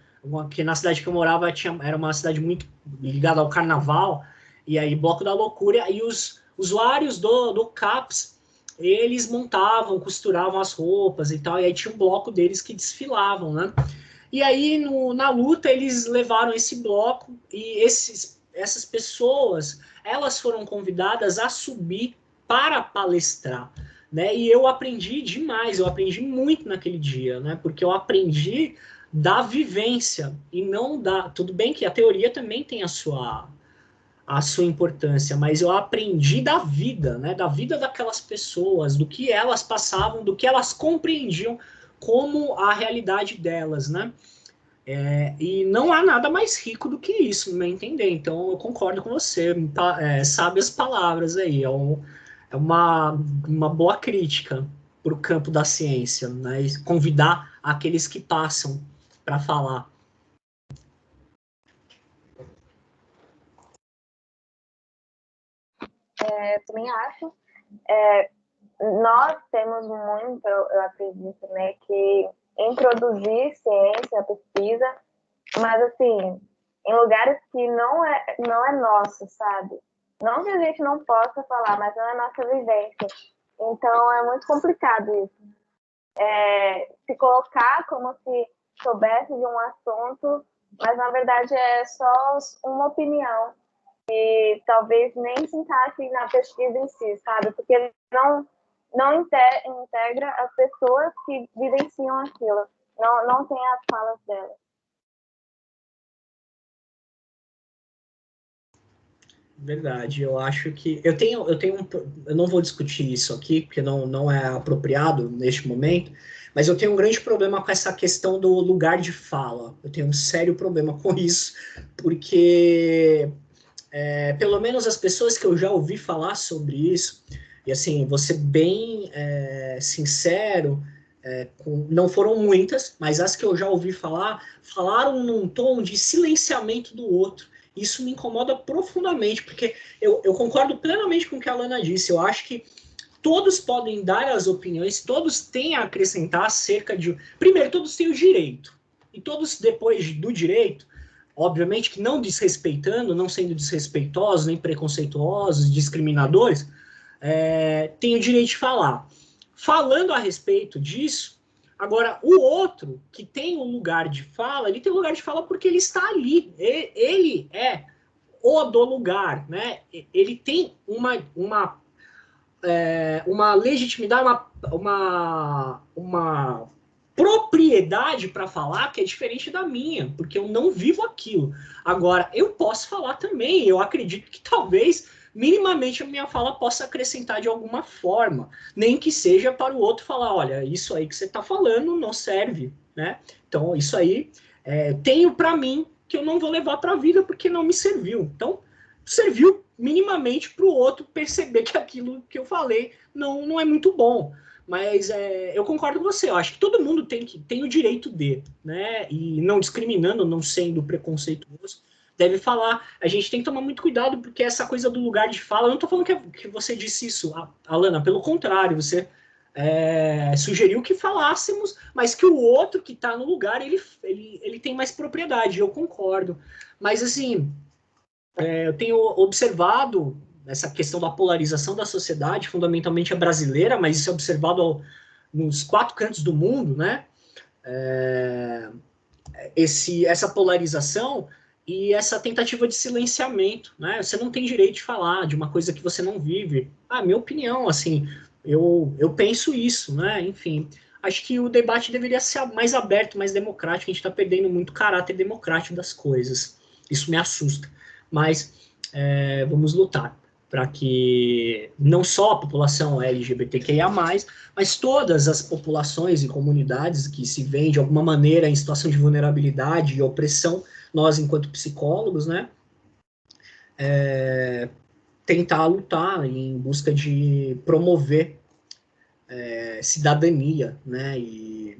que na cidade que eu morava era uma cidade muito ligada ao carnaval, e aí Bloco da Loucura, e os usuários do CAPS, eles montavam, costuravam as roupas e tal, e aí tinha um bloco deles que desfilavam, né? E aí, na luta, eles levaram esse bloco, e essas pessoas, elas foram convidadas a subir para palestrar, né? E eu aprendi demais, eu aprendi muito naquele dia, né? Porque eu aprendi da vivência, e não da... Tudo bem que a teoria também tem a sua importância, mas eu aprendi da vida, né? Da vida daquelas pessoas, do que elas passavam, do que elas compreendiam como a realidade delas, né? E não há nada mais rico do que isso, no meu entender. Então, eu concordo com você. Sabe as palavras aí. É uma boa crítica para o campo da ciência, né? E convidar aqueles que passam para falar. Eu também acho. Nós temos muito, eu acredito, né, que introduzir ciência, pesquisa, mas assim, em lugares que não é nosso, sabe? Não que a gente não possa falar, mas não é nossa vivência. Então é muito complicado isso. Se colocar como se soubesse de um assunto, mas na verdade é só uma opinião e talvez nem se encaixe na pesquisa em si, sabe? Porque não integra as pessoas que vivenciam aquilo. Não tem as falas delas. Verdade, eu acho que eu não vou discutir isso aqui, porque não é apropriado neste momento, mas eu tenho um grande problema com essa questão do lugar de fala. Eu tenho um sério problema com isso, porque pelo menos as pessoas que eu já ouvi falar sobre isso, e assim, vou ser bem sincero, não foram muitas, mas as que eu já ouvi falar, falaram num tom de silenciamento do outro. Isso me incomoda profundamente, porque eu concordo plenamente com o que a Alana disse. Eu acho que todos podem dar as opiniões, todos têm a acrescentar acerca de... Primeiro, todos têm o direito. E todos, depois do direito, obviamente que não desrespeitando, não sendo desrespeitosos, nem preconceituosos, discriminadores, têm o direito de falar. Falando a respeito disso, agora, o outro, que tem um lugar de fala, ele tem um lugar de fala porque ele está ali. Ele é o do lugar, né? Ele tem uma legitimidade, uma propriedade para falar que é diferente da minha, porque eu não vivo aquilo. Agora, eu posso falar também, eu acredito que talvez minimamente a minha fala possa acrescentar de alguma forma, nem que seja para o outro falar, olha, isso aí que você está falando não serve, né? Então, isso aí tenho para mim que eu não vou levar para a vida porque não me serviu. Então, serviu minimamente para o outro perceber que aquilo que eu falei não é muito bom. Mas eu concordo com você, eu acho que todo mundo tem o direito de, né? E não discriminando, não sendo preconceituoso, deve falar. A gente tem que tomar muito cuidado, porque essa coisa do lugar de fala, eu não estou falando que você disse isso, Alana, pelo contrário, você sugeriu que falássemos, mas que o outro que está no lugar, ele tem mais propriedade, eu concordo. Mas, assim, eu tenho observado essa questão da polarização da sociedade, fundamentalmente a brasileira, mas isso é observado nos 4 cantos do mundo, né? Essa polarização e essa tentativa de silenciamento, né? Você não tem direito de falar de uma coisa que você não vive. Minha opinião, assim, eu penso isso, né? Enfim, acho que o debate deveria ser mais aberto, mais democrático. A gente está perdendo muito caráter democrático das coisas. Isso me assusta. Mas vamos lutar para que não só a população LGBTQIA+, mas todas as populações e comunidades que se veem de alguma maneira em situação de vulnerabilidade e opressão, nós enquanto psicólogos, né, tentar lutar em busca de promover cidadania, né, e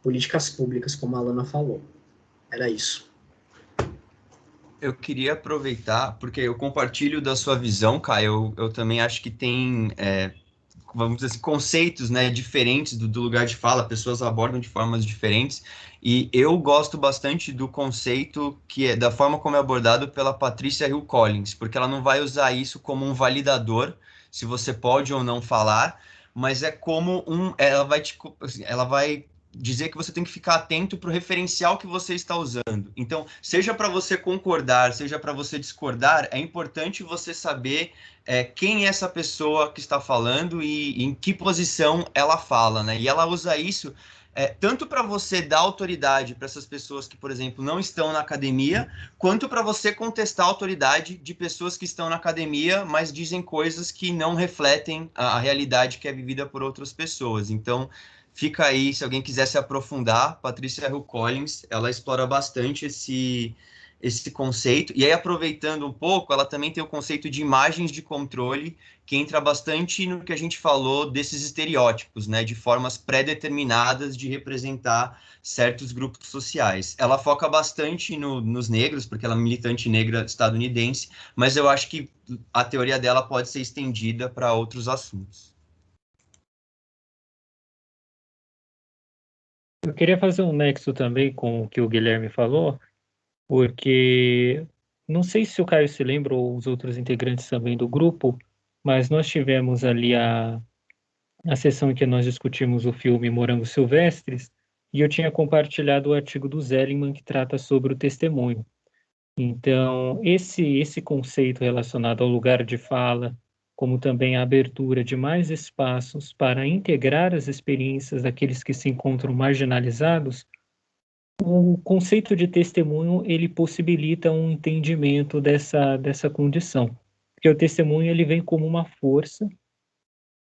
políticas públicas, como a Alana falou. Era isso. Eu queria aproveitar, porque eu compartilho da sua visão, Caio. Eu também acho que tem, vamos dizer assim, conceitos, né, diferentes do lugar de fala, pessoas abordam de formas diferentes, e eu gosto bastante do conceito que é da forma como é abordado pela Patricia Hill Collins, porque ela não vai usar isso como um validador, se você pode ou não falar, mas é como ela vai dizer que você tem que ficar atento para o referencial que você está usando. Então, seja para você concordar, seja para você discordar, é importante você saber quem é essa pessoa que está falando e em que posição ela fala, né? E ela usa isso tanto para você dar autoridade para essas pessoas que, por exemplo, não estão na academia, quanto para você contestar a autoridade de pessoas que estão na academia, mas dizem coisas que não refletem a realidade que é vivida por outras pessoas. Então, fica aí, se alguém quiser se aprofundar, Patricia Hill Collins, ela explora bastante esse conceito. E aí, aproveitando um pouco, ela também tem o conceito de imagens de controle, que entra bastante no que a gente falou desses estereótipos, né, de formas pré-determinadas de representar certos grupos sociais. Ela foca bastante nos negros, porque ela é militante negra estadunidense, mas eu acho que a teoria dela pode ser estendida para outros assuntos. Eu queria fazer um nexo também com o que o Guilherme falou, porque não sei se o Caio se lembra ou os outros integrantes também do grupo, mas nós tivemos ali a sessão em que nós discutimos o filme Morangos Silvestres, e eu tinha compartilhado o artigo do Zelliman que trata sobre o testemunho. Então, esse conceito relacionado ao lugar de fala, como também a abertura de mais espaços para integrar as experiências daqueles que se encontram marginalizados, o conceito de testemunho, ele possibilita um entendimento dessa condição. Porque o testemunho, ele vem como uma força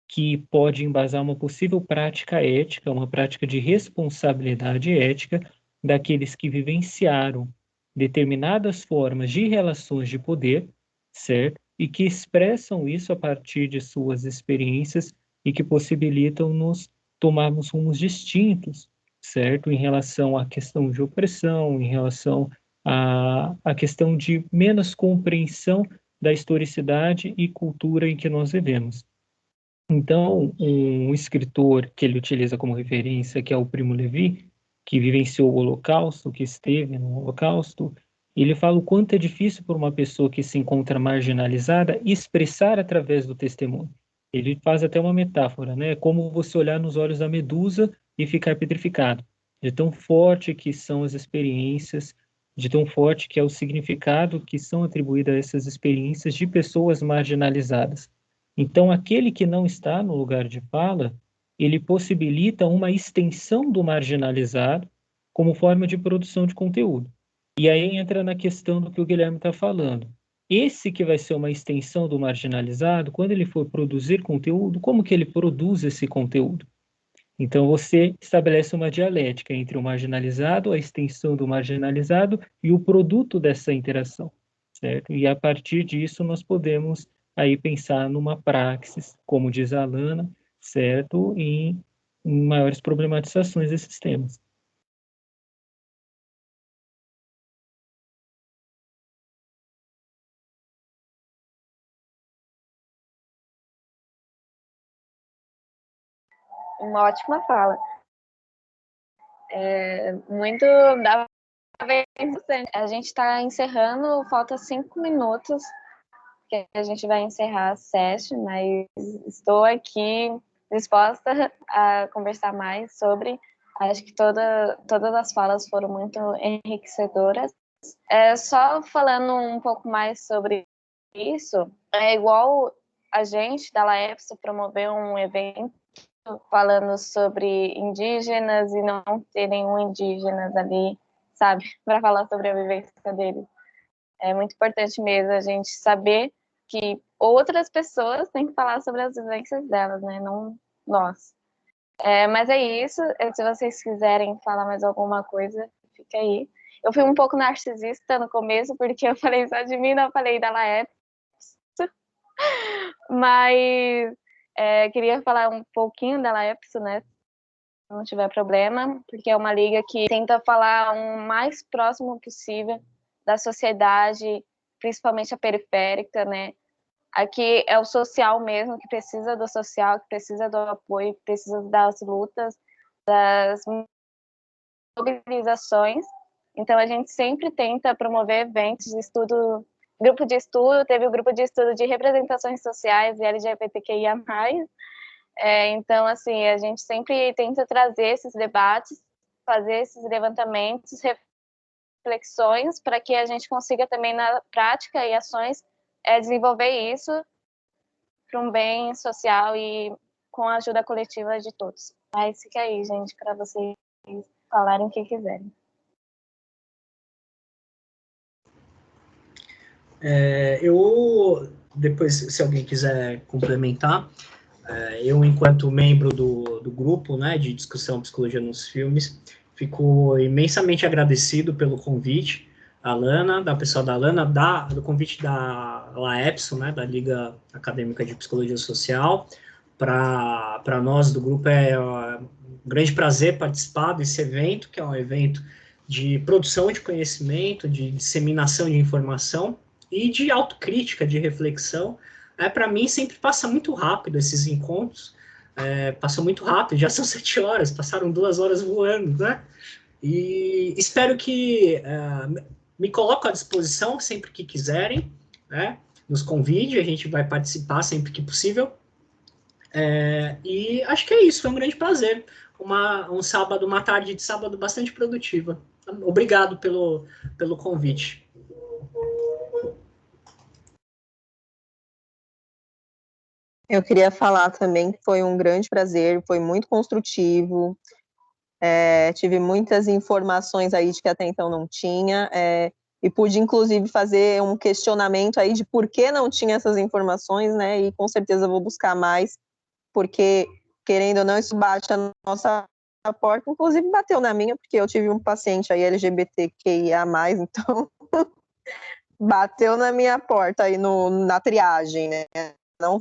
que pode embasar uma possível prática ética, uma prática de responsabilidade ética daqueles que vivenciaram determinadas formas de relações de poder, certo? E que expressam isso a partir de suas experiências e que possibilitam-nos tomarmos rumos distintos, certo? Em relação à questão de opressão, em relação à questão de menos compreensão da historicidade e cultura em que nós vivemos. Então, um escritor que ele utiliza como referência, que é o Primo Levi, que vivenciou o Holocausto, que esteve no Holocausto, ele fala o quanto é difícil para uma pessoa que se encontra marginalizada expressar através do testemunho. Ele faz até uma metáfora, né? Como você olhar nos olhos da medusa e ficar petrificado. De tão forte que são as experiências, de tão forte que é o significado que são atribuídos a essas experiências de pessoas marginalizadas. Então, aquele que não está no lugar de fala, ele possibilita uma extensão do marginalizado como forma de produção de conteúdo. E aí entra na questão do que o Guilherme está falando. Esse que vai ser uma extensão do marginalizado, quando ele for produzir conteúdo, como que ele produz esse conteúdo? Então, você estabelece uma dialética entre o marginalizado, a extensão do marginalizado e o produto dessa interação, certo? E a partir disso, nós podemos aí pensar numa praxis, como diz a Alana, certo? Em maiores problematizações desses temas. Uma ótima fala. Muito dá pra ver bastante. A gente está encerrando, falta 5 minutos que a gente vai encerrar a session, mas estou aqui disposta a conversar mais sobre. Acho que todas as falas foram muito enriquecedoras. Só falando um pouco mais sobre isso, é igual a gente da Laepso promoveu um evento falando sobre indígenas e não ter nenhum indígenas ali, sabe, para falar sobre a vivência deles. É muito importante mesmo a gente saber que outras pessoas têm que falar sobre as vivências delas, né? Não nós. Mas é isso. Se vocês quiserem falar mais alguma coisa, fica aí. Eu fui um pouco narcisista no começo, porque eu falei só de mim, não falei da Laepso. Mas queria falar um pouquinho da Laepso, né? Se não tiver problema, porque é uma liga que tenta falar o mais próximo possível da sociedade, principalmente a periférica, né? Aqui é o social mesmo, que precisa do social, que precisa do apoio, que precisa das lutas, das mobilizações. Então, a gente sempre tenta promover eventos de estudo, grupo de estudo, teve o grupo de estudo de representações sociais e LGBTQIA+. Então, assim, a gente sempre tenta trazer esses debates, fazer esses levantamentos, reflexões, para que a gente consiga também, na prática e ações, desenvolver isso para um bem social e com a ajuda coletiva de todos. Mas fica aí, gente, para vocês falarem o que quiserem. Eu, depois, se alguém quiser complementar, eu, enquanto membro do grupo, né, de discussão Psicologia nos Filmes, fico imensamente agradecido pelo convite, a Lana, da pessoa da Lana, do convite da Laepso, né, da Liga Acadêmica de Psicologia Social. Para nós do grupo é um grande prazer participar desse evento, que é um evento de produção de conhecimento, de disseminação de informação e de autocrítica, de reflexão. Para mim, sempre passa muito rápido esses encontros, passam muito rápido, já são 7 horas, passaram 2 horas voando, né? E espero que me coloco à disposição sempre que quiserem, né? Nos convide, a gente vai participar sempre que possível. E acho que é isso, foi um grande prazer. Uma tarde de sábado bastante produtiva. Obrigado pelo convite. Eu queria falar também que foi um grande prazer, foi muito construtivo, tive muitas informações aí de que até então não tinha, e pude inclusive fazer um questionamento aí de por que não tinha essas informações, né, e com certeza vou buscar mais, porque, querendo ou não, isso bate a nossa porta, inclusive bateu na minha, porque eu tive um paciente aí LGBTQIA+, então bateu na minha porta aí na triagem, né, não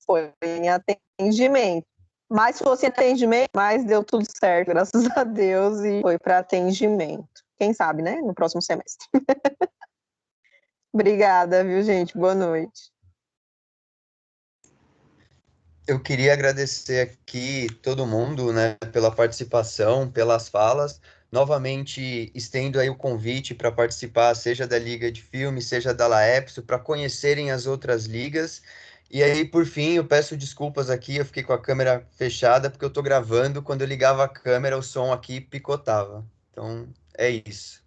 foi em atendimento. Mas se fosse atendimento, mas deu tudo certo, graças a Deus, e foi para atendimento. Quem sabe, né? No próximo semestre. Obrigada, viu, gente? Boa noite. Eu queria agradecer aqui todo mundo, né, pela participação, pelas falas. Novamente, estendo aí o convite para participar, seja da Liga de Filmes, seja da Laepso, para conhecerem as outras ligas. E aí, por fim, eu peço desculpas aqui, eu fiquei com a câmera fechada, porque eu estou gravando, quando eu ligava a câmera, o som aqui picotava. Então, é isso.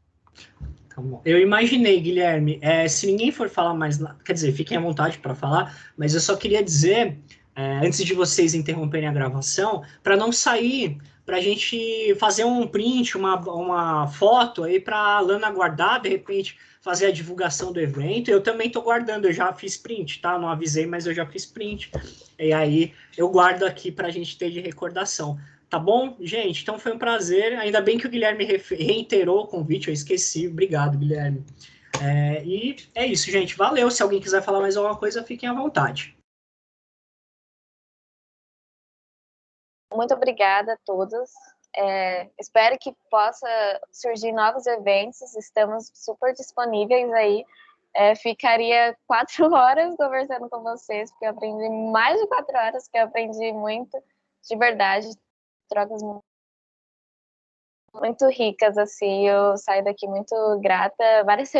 Tá bom. Eu imaginei, Guilherme, se ninguém for falar mais nada, quer dizer, fiquem à vontade para falar, mas eu só queria dizer, antes de vocês interromperem a gravação, para não sair, para a gente fazer um print, uma foto aí para a Lana guardar, de repente fazer a divulgação do evento. Eu também estou guardando, eu já fiz print, tá? Não avisei, mas eu já fiz print. E aí eu guardo aqui para a gente ter de recordação. Tá bom, gente? Então foi um prazer. Ainda bem que o Guilherme reiterou o convite, eu esqueci. Obrigado, Guilherme. E é isso, gente. Valeu. Se alguém quiser falar mais alguma coisa, fiquem à vontade. Muito obrigada a todos. Espero que possa surgir novos eventos. Estamos super disponíveis aí. Ficaria 4 horas conversando com vocês, porque eu aprendi mais de 4 horas, que eu aprendi muito, de verdade. Trocas muito ricas, assim, eu saio daqui muito grata, várias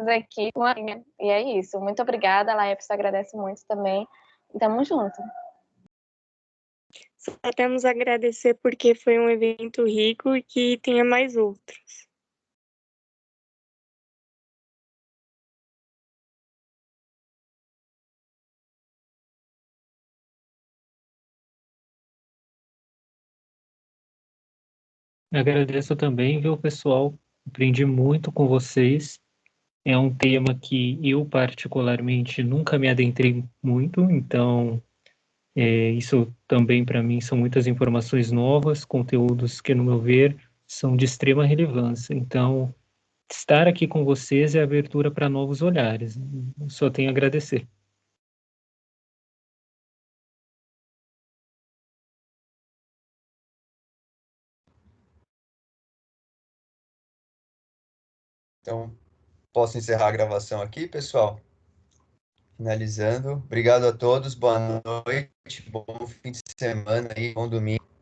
aqui, e é isso, muito obrigada, a Laepso agradece muito também, e tamo junto. Só temos a agradecer porque foi um evento rico e que tenha mais outros. Agradeço também, viu, pessoal? Aprendi muito com vocês. É um tema que eu, particularmente, nunca me adentrei muito, então isso também, para mim, são muitas informações novas, conteúdos que, no meu ver, são de extrema relevância. Então, estar aqui com vocês é abertura para novos olhares. Só tenho a agradecer. Então, posso encerrar a gravação aqui, pessoal? Finalizando. Obrigado a todos, boa noite, bom fim de semana e bom domingo.